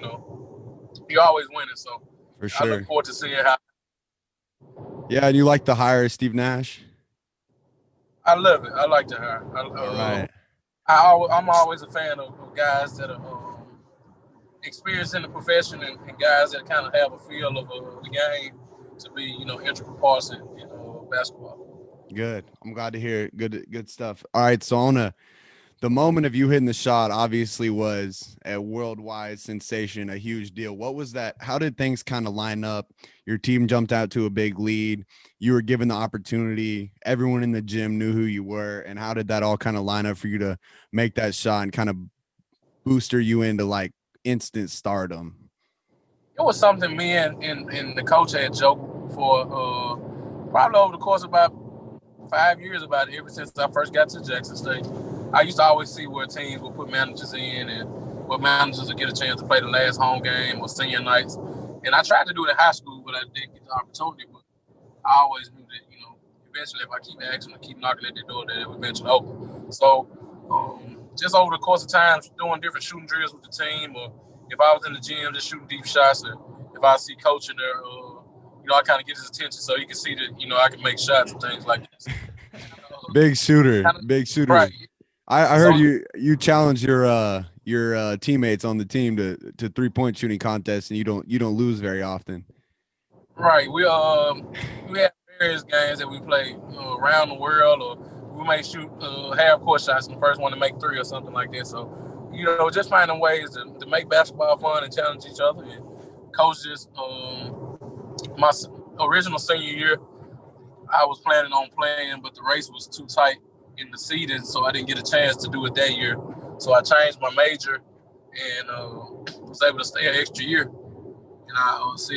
Speaker 3: you're always winning. So
Speaker 2: for sure,
Speaker 3: I look forward to seeing how.
Speaker 2: Yeah, and you like the hire of Steve Nash?
Speaker 3: I love it. I like to hire.
Speaker 2: All right.
Speaker 3: I'm always a fan of guys that are experienced in the profession and guys that kind of have a feel of the game to be, integral parts in basketball.
Speaker 2: Good. I'm glad to hear it. Good stuff. All right. So on the moment of you hitting the shot obviously was a worldwide sensation, a huge deal. What was that? How did things kind of line up? Your team jumped out to a big lead. You were given the opportunity. Everyone in the gym knew who you were. And how did that all kind of line up for you to make that shot and kind of booster you into like instant stardom?
Speaker 3: It was something me and the coach had joked for probably over the course of about 5 years about it, ever since I first got to Jackson State. I used to always see where teams would put managers in and where managers would get a chance to play the last home game or senior nights. And I tried to do it in high school, but I didn't get the opportunity. But I always knew that, eventually if I keep asking and keep knocking at the door, that it would eventually open. So just over the course of time, doing different shooting drills with the team, or if I was in the gym just shooting deep shots, or if I see coach in there, I kind of get his attention so he can see that, I can make shots and things like this.
Speaker 2: Big shooter.
Speaker 3: Right.
Speaker 2: I heard you challenge your teammates on the team to 3-point shooting contests, and you don't lose very often.
Speaker 3: Right. We have various games that we play around the world, or we may shoot half court shots and the first one to make 3 or something like that. So, just finding ways to make basketball fun and challenge each other. And coaches, my original senior year, I was planning on playing, but the race was too tight in the seeding, so I didn't get a chance to do it that year. So I changed my major and was able to stay an extra year. And I said,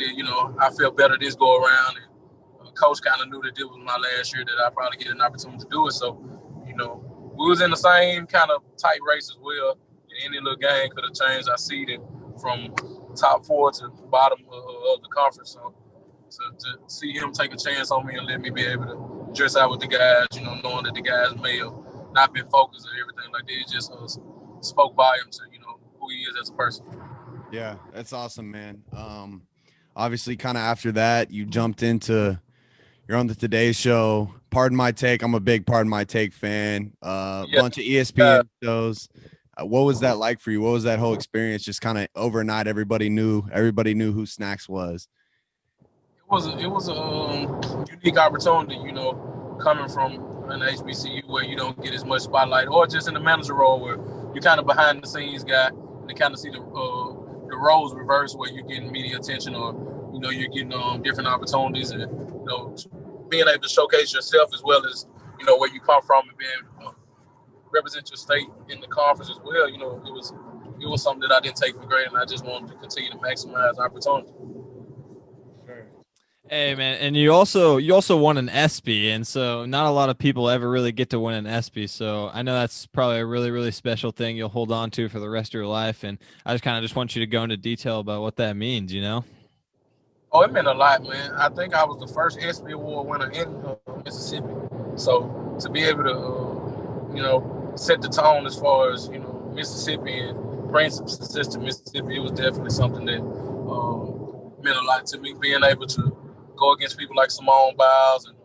Speaker 3: I feel better this go around. And coach kind of knew that this was my last year, that I probably get an opportunity to do it. So, we was in the same kind of tight race as well. And any little game could have changed our seeding from top 4 to bottom of the conference. So to see him take a chance on me and let me be able to dress out with the guys, knowing that the guys may have not been focused and everything like that, it just spoke volume to, who he is as a person.
Speaker 2: Yeah, that's awesome, man. Obviously, kind of after that, you're on the Today Show. Pardon My Take. I'm a big Pardon My Take fan. Bunch of ESPY shows. What was that like for you? What was that whole experience? Just kind of overnight, everybody knew who Snacks was.
Speaker 3: It was a unique opportunity, coming from an HBCU where you don't get as much spotlight, or just in the manager role where you're kind of behind the scenes guy, and to kind of see the roles reversed, where you're getting media attention, or you're getting different opportunities, and being able to showcase yourself as well as where you come from, and being represent your state in the conference as well. It was something that I didn't take for granted, and I just wanted to continue to maximize opportunity.
Speaker 1: Hey man, and you also won an ESPY, and so not a lot of people ever really get to win an ESPY. So I know that's probably a really, really special thing you'll hold on to for the rest of your life. And I just want you to go into detail about what that means.
Speaker 3: Oh, it meant a lot, man. I think I was the first ESPY award winner in Mississippi. So to be able to, set the tone as far as Mississippi and bring some success to Mississippi, it was definitely something that meant a lot to me. Being able to go against people like Simone Biles and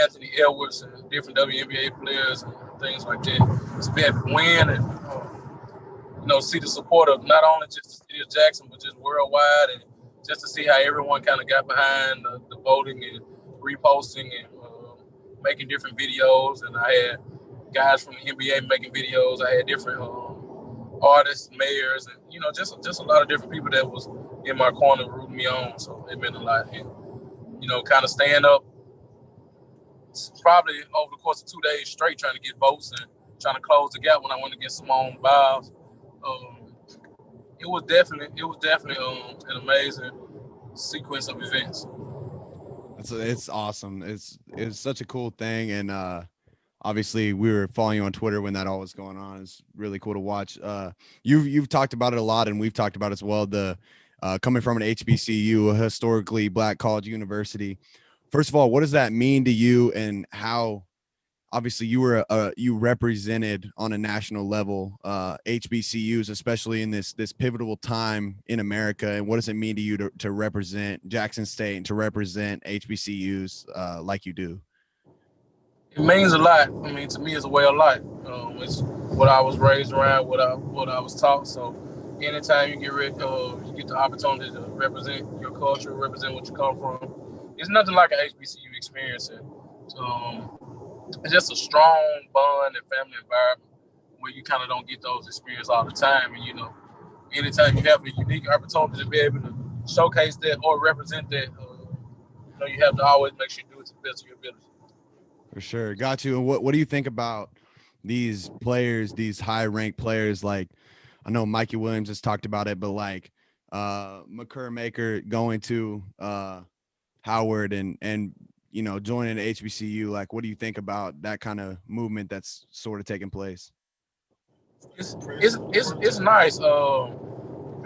Speaker 3: Anthony Edwards and different WNBA players and things like that. To be able to win and see the support of not only just the city of Jackson, but just worldwide, and just to see how everyone kind of got behind the voting and reposting and making different videos. And I had guys from the NBA making videos. I had different artists, mayors, and just a lot of different people that was in my corner rooting me on. So it meant a lot. And kind of staying up probably over the course of 2 days straight trying to get votes and trying to close the gap when I went against Simone Biles. It was definitely an amazing sequence of events.
Speaker 2: It's awesome. It's such a cool thing, and obviously we were following you on Twitter when that all was going on. It's really cool to watch. You've talked about it a lot, and we've talked about it as well. The coming from an HBCU, a historically Black college university. First of all, what does that mean to you, and how? Obviously, you represented on a national level HBCUs, especially in this pivotal time in America. And what does it mean to you to represent Jackson State and to represent HBCUs like you do?
Speaker 3: It means a lot. I mean, to me, it's a way of life. It's what I was raised around, what I was taught. So, anytime you you get the opportunity to represent your culture, represent what you come from, it's nothing like an HBCU experience. It's just a strong bond and family environment where you kind of don't get those experiences all the time. And anytime you have a unique opportunity to be able to showcase that or represent that, you have to always make sure you do it to the best of your ability.
Speaker 2: For sure. Got you. And what do you think about these players, these high ranked players? Like, I know Mikey Williams has talked about it, but like Maker going to Howard and joining the HBCU, like, what do you think about that kind of movement that's sort of taking place?
Speaker 3: It's nice.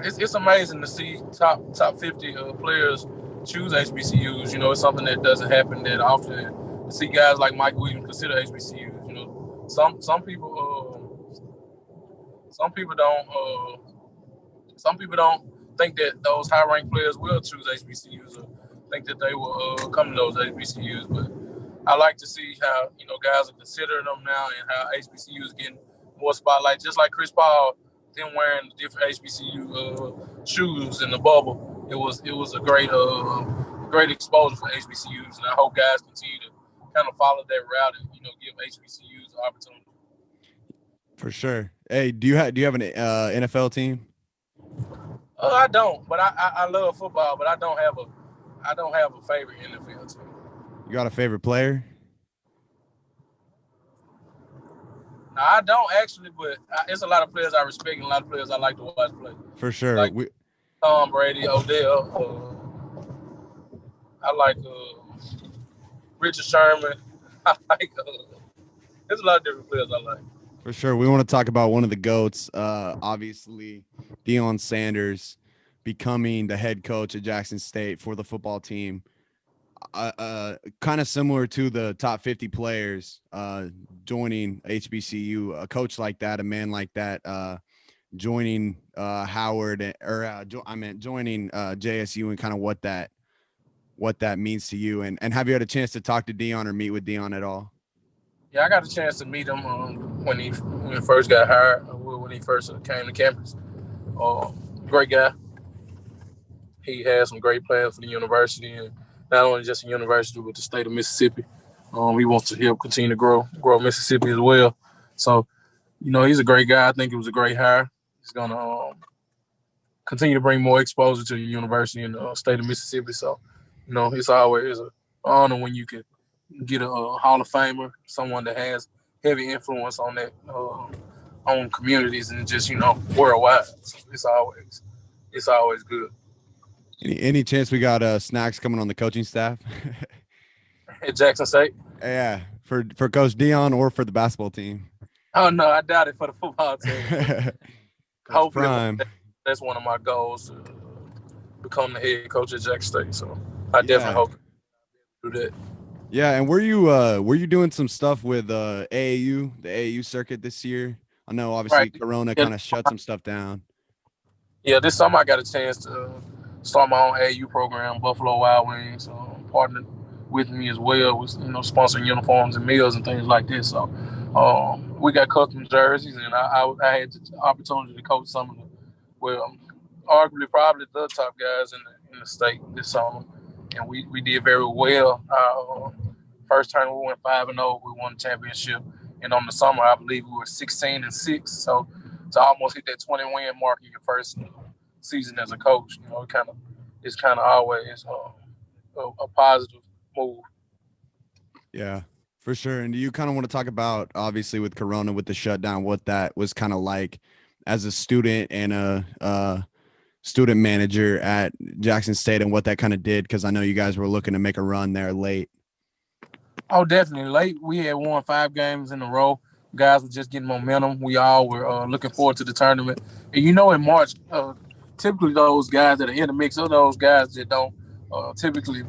Speaker 3: It's amazing to see top 50 players choose HBCUs. It's something that doesn't happen that often. To see guys like Mike Williams consider HBCUs. Some people don't think that those high ranked players will choose HBCUs or think that they will come to those HBCUs. But I like to see how guys are considering them now and how HBCUs getting more spotlight. Just like Chris Paul, them wearing different HBCU shoes in the bubble. It was a great exposure for HBCUs, and I hope guys continue to kind of follow that route and give HBCUs an opportunity.
Speaker 2: For sure. Hey, do you have an NFL team?
Speaker 3: I don't, but I love football, but I don't have a favorite NFL team.
Speaker 2: You got a favorite player?
Speaker 3: No, I don't actually, but it's a lot of players I respect and a lot of players I like to watch play.
Speaker 2: For sure.
Speaker 3: Like Tom Brady, Odell. I like Richard Sherman. I like. There's a lot of different players I like.
Speaker 2: For sure. We want to talk about one of the GOATs, obviously, Deion Sanders becoming the head coach at Jackson State for the football team. Kind of similar to the top 50 players joining HBCU, a coach like that, a man like that, joining Howard joining JSU, and kind of what that means to you. And have you had a chance to talk to Deion or meet with Deion at all?
Speaker 3: Yeah, I got a chance to meet him when he first got hired, when he first came to campus. Great guy. He has some great plans for the university, and not only just the university, but the state of Mississippi. He wants to help continue to grow Mississippi as well. So, he's a great guy. I think it was a great hire. He's going to continue to bring more exposure to the university in the state of Mississippi. So, it's always an honor when you can get a Hall of Famer, someone that has heavy influence on that, on communities and just, worldwide. So it's always good.
Speaker 2: Any chance we got snacks coming on the coaching staff?
Speaker 3: At Jackson State?
Speaker 2: Yeah, for Coach Deion or for the basketball team?
Speaker 3: Oh, no, I doubt it for the football team. Hopefully, that's one of my goals, to become the head coach at Jackson State. So I definitely hope to do that.
Speaker 2: Yeah, and were you doing some stuff with the AAU circuit this year? I know obviously Corona kind of shut some stuff down.
Speaker 3: Yeah, this summer I got a chance to start my own AAU program. Buffalo Wild Wings partnered with me as well, with sponsoring uniforms and meals and things like this. So we got custom jerseys, and I had the opportunity to coach some of arguably probably the top guys in the state this summer. And we did very well. First term we went 5-0. We won the championship. And on the summer, I believe we were 16-6. So to almost hit that 20-win mark in your first season as a coach, it's kind of always a positive move.
Speaker 2: Yeah, for sure. And do you kind of want to talk about, obviously with Corona, with the shutdown, what that was kind of like as a student and a student manager at Jackson State, and what that kind of did? Because I know you guys were looking to make a run there late.
Speaker 3: Oh, definitely late. We had won 5 games in a row. Guys were just getting momentum. We all were looking forward to the tournament. And in March, typically those guys that are in the mix are those guys that don't typically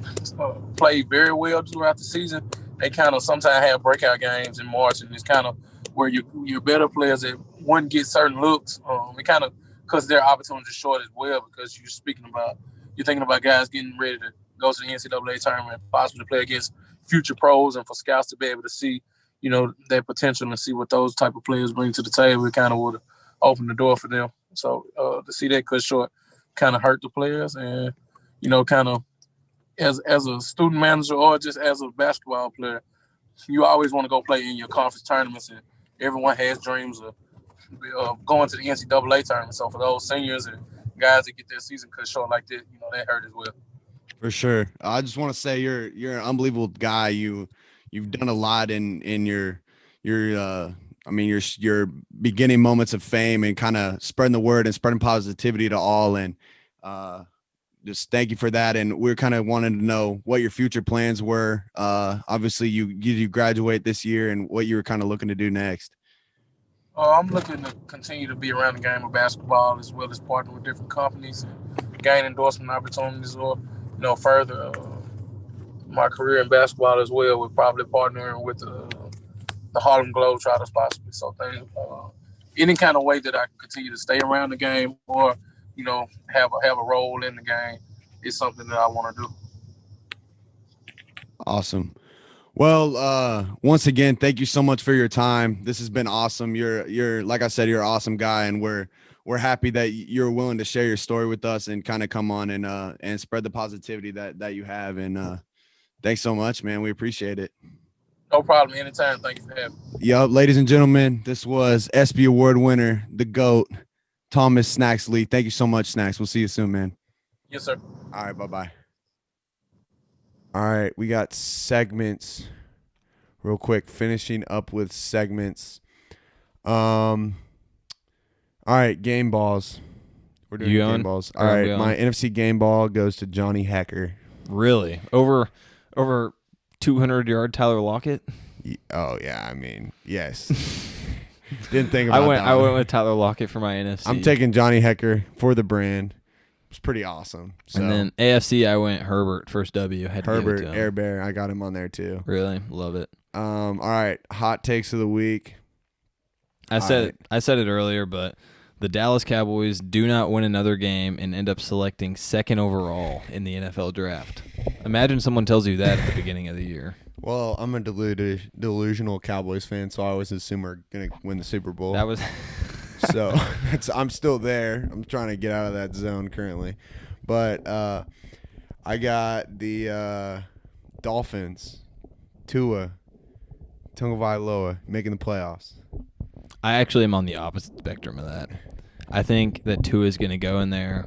Speaker 3: play very well throughout the season. They kind of sometimes have breakout games in March, and it's kind of where your better players that wouldn't get certain looks. It kind of because their opportunities short as well, because you're thinking about guys getting ready to go to the NCAA tournament, possibly play against future pros and for scouts to be able to see, their potential and see what those type of players bring to the table. It kind of would open the door for them. So to see that cut short kind of hurt the players, and kind of as a student manager or just as a basketball player, you always want to go play in your conference tournaments, and everyone has dreams of going to the NCAA tournament. So for those seniors and guys that get their season cut short like that, that hurt as well.
Speaker 2: For sure. I just want to say you're an unbelievable guy. You've done a lot in your beginning moments of fame and kind of spreading the word and spreading positivity to all. And just thank you for that. And we're kind of wanting to know what your future plans were. Obviously you graduate this year, and what you were kind of looking to do next.
Speaker 3: I'm looking to continue to be around the game of basketball, as well as partner with different companies and gain endorsement opportunities, or further my career in basketball as well, with probably partnering with the Harlem Globetrotters possibly. So any kind of way that I can continue to stay around the game, or have a role in the game, is something that I want to do.
Speaker 2: Awesome. Well, once again, thank you so much for your time. This has been awesome. You're like I said, you're an awesome guy, and we're happy that you're willing to share your story with us and kind of come on and spread the positivity that you have. And thanks so much, man. We appreciate it.
Speaker 3: No problem. Anytime. Thank you for having me.
Speaker 2: Yup, ladies and gentlemen, this was ESPY Award winner, the GOAT, Thomas Snacks Lee. Thank you so much, Snacks. We'll see you soon, man.
Speaker 3: Yes, sir.
Speaker 2: All right, bye-bye. All right, we got segments real quick, finishing up with segments. All right, game balls. We're doing game balls. All right, my NFC game ball goes to Johnny Hecker.
Speaker 1: Really? Over 200-yard Tyler Lockett?
Speaker 2: Oh, yeah, I mean, yes. Didn't think about that.
Speaker 1: I went with Tyler Lockett for my NFC.
Speaker 2: I'm taking Johnny Hecker for the brand. It's pretty awesome. So.
Speaker 1: And then AFC, I went Herbert, first W.
Speaker 2: Herbert, Air Bear, I got him on there too.
Speaker 1: Really? Love it.
Speaker 2: All right, hot takes of the week.
Speaker 1: I said it earlier, but the Dallas Cowboys do not win another game and end up selecting second overall in the NFL draft. Imagine someone tells you that at the beginning of the year.
Speaker 2: Well, I'm a delusional Cowboys fan, so I always assume we're going to win the Super Bowl.
Speaker 1: That was
Speaker 2: so I'm still there. I'm trying to get out of that zone currently. But I got the Dolphins, Tua Tagovailoa making the playoffs.
Speaker 1: I actually am on the opposite spectrum of that. I think that Tua is going to go in there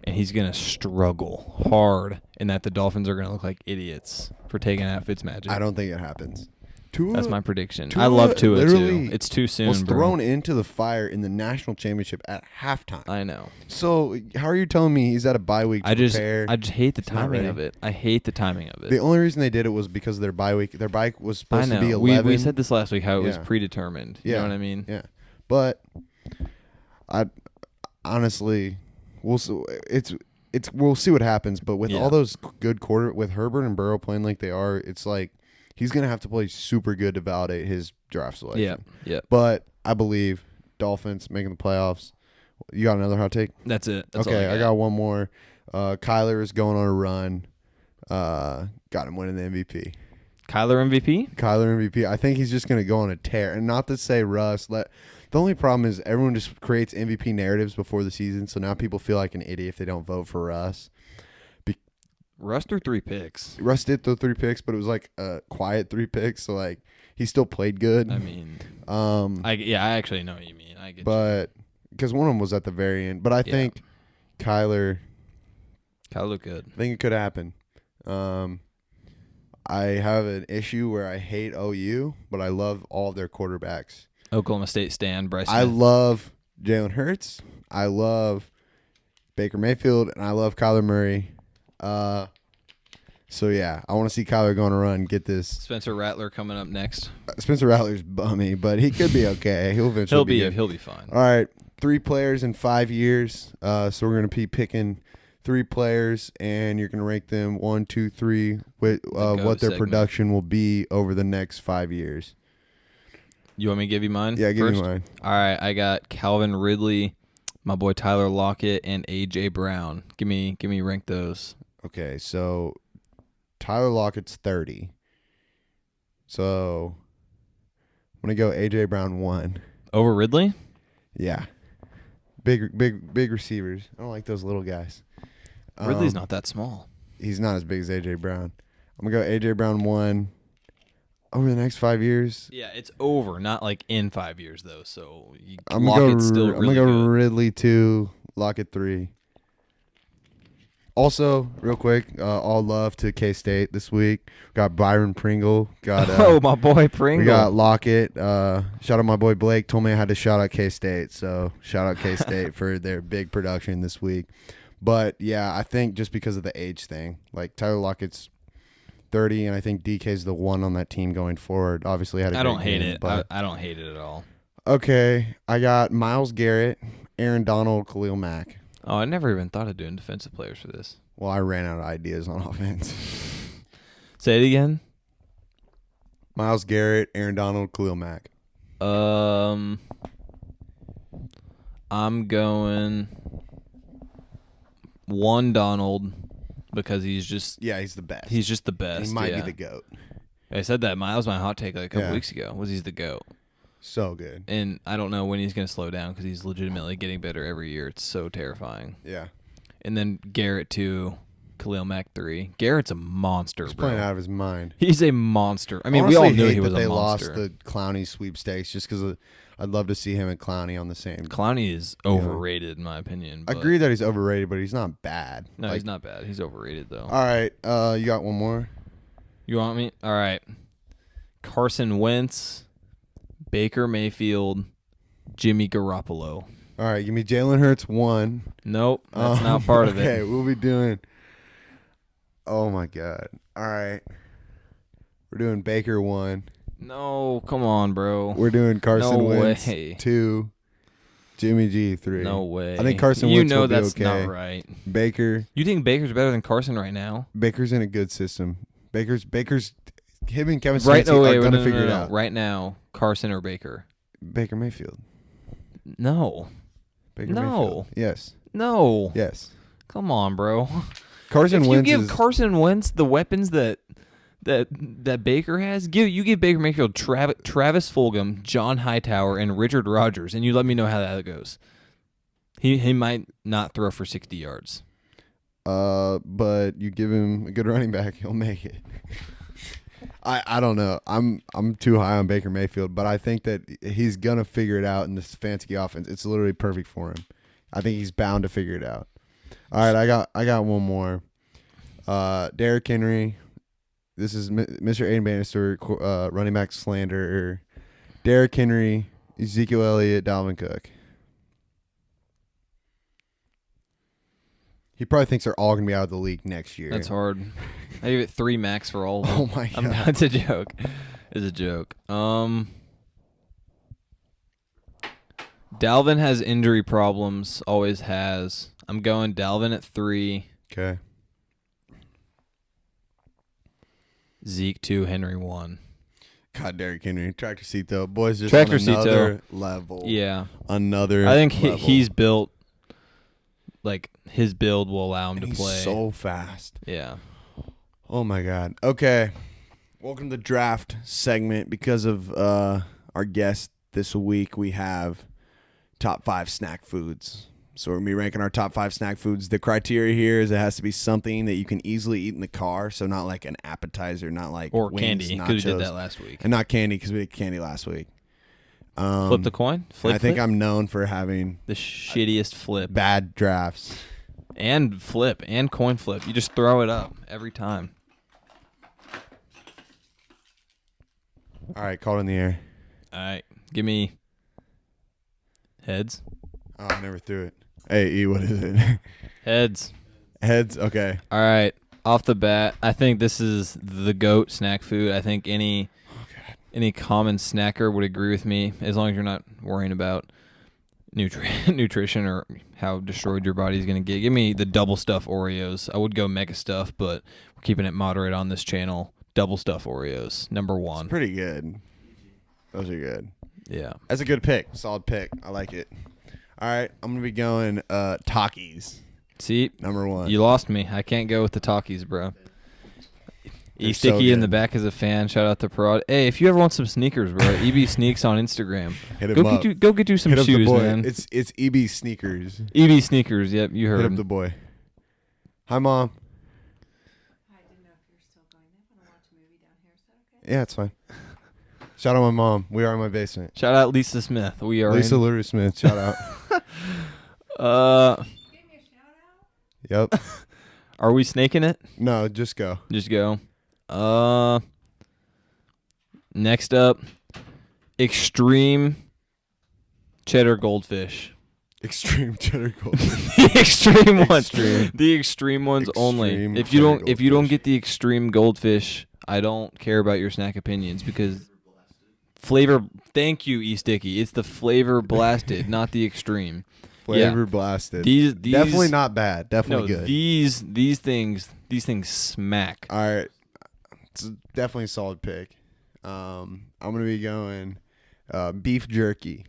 Speaker 1: and he's going to struggle hard, and that the Dolphins are going to look like idiots for taking out Fitzmagic.
Speaker 2: I don't think it happens.
Speaker 1: That's my prediction. I love Tua too. It's too soon.
Speaker 2: Was thrown into the fire in the national championship at halftime.
Speaker 1: I know.
Speaker 2: So how are you telling me he's at a bye week to prepare?
Speaker 1: I just hate the timing of it. I hate the timing of it.
Speaker 2: The only reason they did it was because of their bye week. Their bye was supposed to be 11.
Speaker 1: We said this last week, how it was predetermined. You know what I mean?
Speaker 2: Yeah. But I honestly, we'll see what happens. But with all those good with Herbert and Burrow playing like they are, it's like he's gonna have to play super good to validate his draft selection.
Speaker 1: Yeah.
Speaker 2: But I believe Dolphins making the playoffs. You got another hot take?
Speaker 1: That's it. That's
Speaker 2: okay,
Speaker 1: all I
Speaker 2: got one more. Kyler is going on a run. Got him winning the MVP.
Speaker 1: Kyler MVP?
Speaker 2: I think he's just going to go on a tear. And not to say Russ. The only problem is everyone just creates MVP narratives before the season, so now people feel like an idiot if they don't vote for Russ.
Speaker 1: Russ threw 3 picks.
Speaker 2: Russ did throw 3 picks, but it was like a quiet 3 picks, so like he still played good.
Speaker 1: I mean, I actually know what you mean. I get
Speaker 2: but because one of them was at the very end. But I think Kyler
Speaker 1: looked good.
Speaker 2: I think it could happen. I have an issue where I hate OU, but I love all of their quarterbacks.
Speaker 1: Oklahoma State stand, Bryce Smith.
Speaker 2: I love Jalen Hurts. I love Baker Mayfield, and I love Kyler Murray. So yeah, I want to see Kyler go on a run, get this.
Speaker 1: Spencer Rattler coming up next.
Speaker 2: Spencer Rattler's bummy, but he could be okay. He'll eventually
Speaker 1: he'll be fine.
Speaker 2: All right, 3 players in 5 years. So we're gonna be picking 3 players, and you're gonna rank them 1, 2, 3 with what their production will be over the next 5 years.
Speaker 1: You want me to give you mine?
Speaker 2: Yeah, give
Speaker 1: first?
Speaker 2: me mine.
Speaker 1: All right, I got Calvin Ridley, my boy Tyler Lockett, and A.J. Brown. Give me rank those.
Speaker 2: Okay, so Tyler Lockett's 30. So I'm gonna go AJ Brown 1.
Speaker 1: Over Ridley?
Speaker 2: Yeah. Big receivers. I don't like those little guys.
Speaker 1: Ridley's not that small.
Speaker 2: He's not as big as AJ Brown. I'm gonna go AJ Brown 1 over the next 5 years.
Speaker 1: Yeah, it's over, not like in 5 years though. So
Speaker 2: I'm gonna
Speaker 1: really
Speaker 2: go
Speaker 1: good.
Speaker 2: Ridley 2, Lockett 3. Also, real quick, all love to K-State this week. Got Byron Pringle. Got
Speaker 1: my boy Pringle.
Speaker 2: we got Lockett. Shout out my boy Blake. Told me I had to shout out K-State. So shout out K-State for their big production this week. But yeah, I think just because of the age thing, like Tyler Lockett's 30, and I think DK's the one on that team going forward. Obviously, had a
Speaker 1: I
Speaker 2: great
Speaker 1: don't hate
Speaker 2: game,
Speaker 1: it.
Speaker 2: but
Speaker 1: I don't hate it at all.
Speaker 2: okay, I got Myles Garrett, Aaron Donald, Khalil Mack.
Speaker 1: Oh, I never even thought of doing defensive players for this.
Speaker 2: Well, I ran out of ideas on offense.
Speaker 1: Say it again.
Speaker 2: Myles Garrett, Aaron Donald, Khalil Mack.
Speaker 1: I'm going 1 Donald because he's just
Speaker 2: the best.
Speaker 1: he's just the best.
Speaker 2: He might
Speaker 1: yeah.
Speaker 2: be the GOAT.
Speaker 1: I said that. Miles, my hot take like a couple
Speaker 2: Yeah.
Speaker 1: weeks ago was he's the GOAT.
Speaker 2: So good.
Speaker 1: And I don't know when he's going to slow down because he's legitimately getting better every year. It's so terrifying.
Speaker 2: Yeah.
Speaker 1: And then Garrett 2, Khalil Mack 3. Garrett's a monster,
Speaker 2: He's
Speaker 1: bro.
Speaker 2: playing out of his mind.
Speaker 1: He's a monster. I mean,
Speaker 2: Honestly,
Speaker 1: we all knew
Speaker 2: hate
Speaker 1: he was
Speaker 2: that
Speaker 1: a
Speaker 2: they
Speaker 1: monster.
Speaker 2: lost the Clowney sweepstakes just because I'd love to see him and Clowney on the same.
Speaker 1: Clowney is overrated, in my opinion.
Speaker 2: I
Speaker 1: but-
Speaker 2: agree that he's overrated, but he's not bad.
Speaker 1: No, he's not bad. He's overrated, though.
Speaker 2: All right, you got one more?
Speaker 1: You want me? All right. Carson Wentz, Baker Mayfield, Jimmy Garoppolo.
Speaker 2: All right, give me Jalen Hurts 1.
Speaker 1: Nope, that's not part of
Speaker 2: Okay,
Speaker 1: it.
Speaker 2: we'll be doing. Oh my God! All right, we're doing Baker 1.
Speaker 1: No, come on, bro.
Speaker 2: We're doing Carson
Speaker 1: No
Speaker 2: Wentz
Speaker 1: way.
Speaker 2: 2. Jimmy G 3.
Speaker 1: No way.
Speaker 2: I think Carson
Speaker 1: you
Speaker 2: Wentz
Speaker 1: know
Speaker 2: will be
Speaker 1: that's
Speaker 2: okay.
Speaker 1: not right.
Speaker 2: Baker.
Speaker 1: You think Baker's better than Carson right now?
Speaker 2: Baker's in a good system. Baker's him and Kevin
Speaker 1: Right?
Speaker 2: Stefanski
Speaker 1: Oh wait,
Speaker 2: are
Speaker 1: no,
Speaker 2: gonna
Speaker 1: no,
Speaker 2: figure
Speaker 1: no,
Speaker 2: it
Speaker 1: no.
Speaker 2: out.
Speaker 1: Right now, Carson or Baker?
Speaker 2: Baker Mayfield.
Speaker 1: No,
Speaker 2: Baker
Speaker 1: No.
Speaker 2: Mayfield. Yes.
Speaker 1: no.
Speaker 2: Yes.
Speaker 1: Come on, bro.
Speaker 2: Carson
Speaker 1: If you
Speaker 2: Wentz
Speaker 1: give
Speaker 2: is
Speaker 1: Carson Wentz the weapons that Baker has, you give Baker Mayfield Travis Fulgham, John Hightower, and Richard Rodgers, and you let me know how that goes. He might not throw for 60 yards.
Speaker 2: but you give him a good running back, he'll make it. I don't know. I'm too high on Baker Mayfield, but I think that he's gonna figure it out in this fancy offense. It's literally perfect for him. I think he's bound to figure it out. All right, I got one more. Derrick Henry. This is Mr. Aiden Bannister, running back slander. Derrick Henry, Ezekiel Elliott, Dalvin Cook. He probably thinks they're all going to be out of the league next year.
Speaker 1: That's hard. I give it 3 max for all of them.
Speaker 2: Oh, my God.
Speaker 1: That's a joke. It's a joke. Dalvin has injury problems. Always has. I'm going Dalvin at 3.
Speaker 2: Okay.
Speaker 1: Zeke 2. Henry 1.
Speaker 2: God, Derrick Henry. Tractor seat, though. Boys just
Speaker 1: Tractor
Speaker 2: on
Speaker 1: seat,
Speaker 2: another level.
Speaker 1: Yeah.
Speaker 2: Another
Speaker 1: I think
Speaker 2: level.
Speaker 1: he's built, like, his build will allow him
Speaker 2: And
Speaker 1: to
Speaker 2: he's
Speaker 1: play.
Speaker 2: so fast.
Speaker 1: Yeah.
Speaker 2: Oh, my God. Okay. Welcome to the draft segment. Because of our guest this week, we have top 5 snack foods. So we're going to be ranking our top 5 snack foods. The criteria here is it has to be something that you can easily eat in the car. So not like an appetizer, not like
Speaker 1: Or
Speaker 2: wings,
Speaker 1: candy, because we
Speaker 2: nachos.
Speaker 1: did that last week.
Speaker 2: And not candy because we did candy last week.
Speaker 1: Flip the coin?
Speaker 2: I think I'm known for having
Speaker 1: the shittiest flip.
Speaker 2: bad drafts.
Speaker 1: And flip. And coin flip. You just throw it up every time.
Speaker 2: All right, call it in the air.
Speaker 1: All right. Give me heads.
Speaker 2: Oh, I never threw it. Hey, E, what is it?
Speaker 1: Heads.
Speaker 2: Heads? Okay.
Speaker 1: All right. Off the bat, I think this is the GOAT snack food. I think any common snacker would agree with me, as long as you're not worrying about nutrition or how destroyed your body's going to get. Give me the double stuff Oreos. I would go mega stuff, but we're keeping it moderate on this channel. Double stuff Oreos, number 1.
Speaker 2: It's pretty good. Those are good.
Speaker 1: Yeah.
Speaker 2: That's a good pick. Solid pick. I like it. All right, I'm going to be going Takis,
Speaker 1: See,
Speaker 2: number 1.
Speaker 1: you lost me. I can't go with the Takis, bro.
Speaker 2: They're
Speaker 1: Sticky
Speaker 2: so
Speaker 1: in the
Speaker 2: good.
Speaker 1: back is a fan. Shout out to Prod. Hey, if you ever want some sneakers, bro, EB Sneaks on Instagram.
Speaker 2: Hit him up.
Speaker 1: Go get you some
Speaker 2: Hit up the
Speaker 1: shoes,
Speaker 2: boy.
Speaker 1: man.
Speaker 2: It's EB Sneakers.
Speaker 1: EB Sneakers. Yep, you
Speaker 2: Hit
Speaker 1: heard
Speaker 2: up
Speaker 1: him.
Speaker 2: the boy. Hi, Mom.
Speaker 4: I didn't know if you're still going. They want to watch a movie down here. Is that okay?
Speaker 2: Yeah, it's fine. Shout out my mom. We are in my basement.
Speaker 1: Shout out Lisa Smith. We are
Speaker 2: Lisa
Speaker 1: in.
Speaker 2: Lou Smith. Shout out.
Speaker 4: Give me a shout out.
Speaker 2: Yep.
Speaker 1: Are we snaking it?
Speaker 2: No, just go.
Speaker 1: Just go. Next up, Extreme Cheddar Goldfish.
Speaker 2: Extreme Cheddar Goldfish.
Speaker 1: The extreme ones.
Speaker 2: Extreme.
Speaker 1: The extreme ones only.
Speaker 2: Extreme
Speaker 1: If you
Speaker 2: Cheddar
Speaker 1: don't
Speaker 2: Goldfish.
Speaker 1: get the extreme goldfish, I don't care about your snack opinions because flavor. Thank you, E-Sticky. It's the flavor blasted, not the extreme.
Speaker 2: Flavor blasted.
Speaker 1: These
Speaker 2: Definitely not bad. Definitely
Speaker 1: no,
Speaker 2: good.
Speaker 1: these things smack.
Speaker 2: All right. It's definitely a solid pick. I'm gonna be going beef jerky.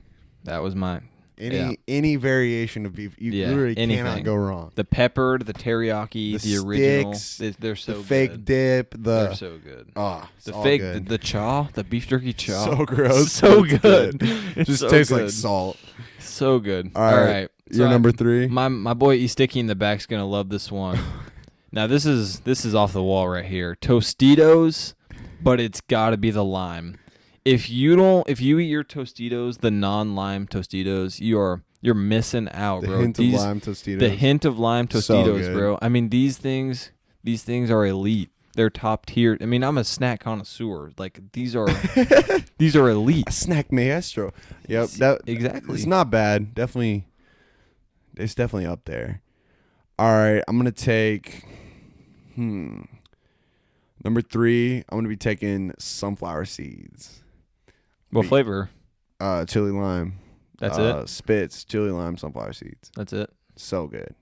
Speaker 1: That was mine.
Speaker 2: Any variation of beef, you
Speaker 1: Yeah,
Speaker 2: literally
Speaker 1: anything.
Speaker 2: cannot go wrong.
Speaker 1: The peppered, the teriyaki,
Speaker 2: The
Speaker 1: the original.
Speaker 2: sticks,
Speaker 1: They're so
Speaker 2: The fake
Speaker 1: good.
Speaker 2: dip,
Speaker 1: They're so good.
Speaker 2: it's
Speaker 1: The
Speaker 2: all
Speaker 1: fake,
Speaker 2: good.
Speaker 1: the chaw, the beef jerky chaw.
Speaker 2: So gross.
Speaker 1: So
Speaker 2: but it's
Speaker 1: good. It's
Speaker 2: Just
Speaker 1: so
Speaker 2: tastes
Speaker 1: good.
Speaker 2: like salt.
Speaker 1: So good.
Speaker 2: All right. You're
Speaker 1: So
Speaker 2: number 3.
Speaker 1: My boy E Sticky in the back's gonna love this one. Now this is off the wall right here. Tostitos, but it's gotta be the lime. If you eat your Tostitos, the non-lime Tostitos, you're missing out,
Speaker 2: The
Speaker 1: bro.
Speaker 2: hint of lime Tostitos.
Speaker 1: The hint of lime
Speaker 2: So
Speaker 1: Tostitos,
Speaker 2: good.
Speaker 1: bro. I mean these things are elite. They're top tier. I mean, I'm a snack connoisseur. Like these are elite.
Speaker 2: Snack maestro. Yep.
Speaker 1: Exactly.
Speaker 2: It's not bad. It's definitely up there. All right. I'm gonna take. Number 3. I'm gonna be taking sunflower seeds.
Speaker 1: What flavor?
Speaker 2: Chili lime.
Speaker 1: That's it?
Speaker 2: Spitz, chili lime, sunflower seeds.
Speaker 1: That's it.
Speaker 2: So good.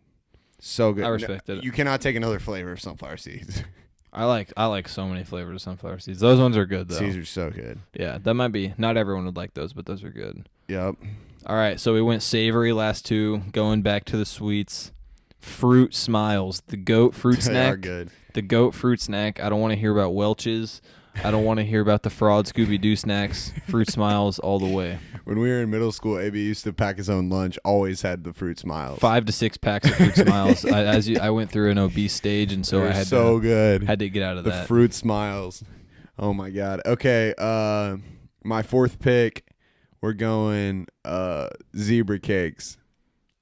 Speaker 2: So good.
Speaker 1: I respect it.
Speaker 2: You cannot take another flavor of sunflower seeds.
Speaker 1: I like so many flavors of sunflower seeds. Those ones are good though.
Speaker 2: Seeds are so good.
Speaker 1: Yeah, that might be. Not everyone would like those, but those are good.
Speaker 2: Yep.
Speaker 1: All right, so we went savory last 2. Going back to the sweets, fruit smiles, the goat fruit
Speaker 2: They
Speaker 1: snack.
Speaker 2: are good.
Speaker 1: The goat fruit snack. I don't want to hear about Welch's. I don't want to hear about the fraud Scooby Doo snacks. Fruit smiles all the way.
Speaker 2: When we were in middle school, AB used to pack his own lunch. Always had the fruit smiles.
Speaker 1: 5 to 6 packs of fruit smiles. I went through an obese stage, and so
Speaker 2: They're
Speaker 1: I had
Speaker 2: good.
Speaker 1: to get out of
Speaker 2: The
Speaker 1: that.
Speaker 2: fruit smiles. Oh my god. Okay. My 4th pick. We're going zebra cakes.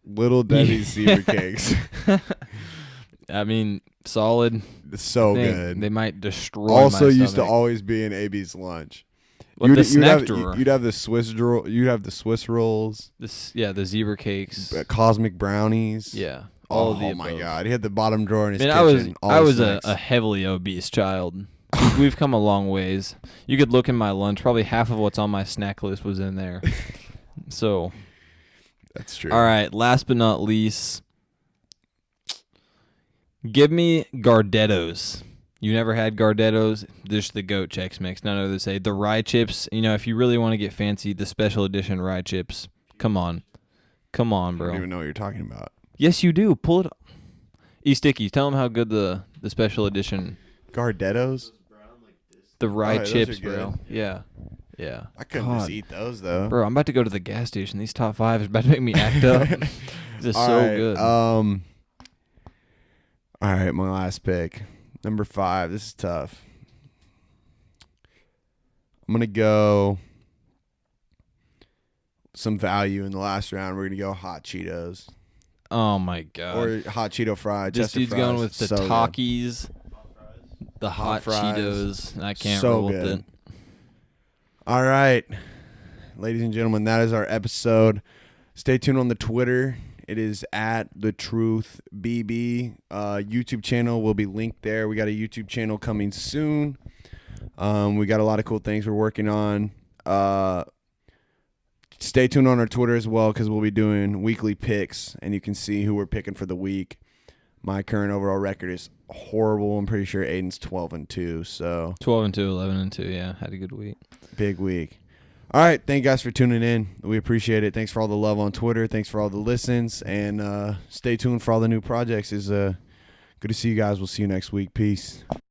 Speaker 2: Little Debbie's zebra cakes.
Speaker 1: I mean, solid.
Speaker 2: It's so
Speaker 1: They-
Speaker 2: good.
Speaker 1: They might destroy.
Speaker 2: Also
Speaker 1: my
Speaker 2: used to
Speaker 1: stomach.
Speaker 2: always be in AB's lunch.
Speaker 1: What, the snack
Speaker 2: have,
Speaker 1: drawer.
Speaker 2: You'd have the Swiss drawer. You'd have the Swiss rolls,
Speaker 1: The zebra cakes.
Speaker 2: cosmic brownies.
Speaker 1: Yeah, all of the
Speaker 2: Oh my
Speaker 1: above.
Speaker 2: god, he had the bottom drawer in his
Speaker 1: Man,
Speaker 2: kitchen.
Speaker 1: I was a heavily obese child. We've come a long ways. You could look in my lunch. Probably half of what's on my snack list was in there. So,
Speaker 2: That's true.
Speaker 1: all right. Last but not least, give me Gardettos. You never had Gardettos? Just the goat Chex Mix. None other say the rye chips. You know, if you really want to get fancy, the special edition rye chips. Come on,
Speaker 2: I don't
Speaker 1: bro.
Speaker 2: even know what you're talking about.
Speaker 1: Yes, you do. Pull it up. E-Sticky, tell them how good the special edition,
Speaker 2: Gardettos?
Speaker 1: the rye
Speaker 2: those are
Speaker 1: chips,
Speaker 2: good.
Speaker 1: bro. Yeah. Yeah.
Speaker 2: I couldn't
Speaker 1: God.
Speaker 2: just eat those though.
Speaker 1: Bro, I'm about to go to the gas station. These top 5 is about to make me act up. This is
Speaker 2: All
Speaker 1: so
Speaker 2: right,
Speaker 1: good.
Speaker 2: All right, my last pick. Number 5. This is tough. I'm gonna go some value in the last round. We're gonna go hot Cheetos
Speaker 1: Oh my god.
Speaker 2: or hot Cheeto fried.
Speaker 1: This
Speaker 2: Chester
Speaker 1: dude's
Speaker 2: fries.
Speaker 1: going with the
Speaker 2: So good.
Speaker 1: Takis, the hot
Speaker 2: fries.
Speaker 1: Cheetos. I can't
Speaker 2: So
Speaker 1: roll with
Speaker 2: good.
Speaker 1: it.
Speaker 2: All right, ladies and gentlemen, that is our episode. Stay tuned on the Twitter. It is at The Truth BB. YouTube channel will be linked there. We got a YouTube channel coming soon. We got a lot of cool things we're working on. Stay tuned on our Twitter as well because we'll be doing weekly picks, and you can see who we're picking for the week. My current overall record is horrible. I'm pretty sure Aiden's 12-2, so
Speaker 1: 12-2, 11-2. Yeah, had a good week.
Speaker 2: big week. All right, thank you guys for tuning in. We appreciate it. Thanks for all the love on Twitter. Thanks for all the listens, and stay tuned for all the new projects. Is good to see you guys. We'll see you next week. Peace.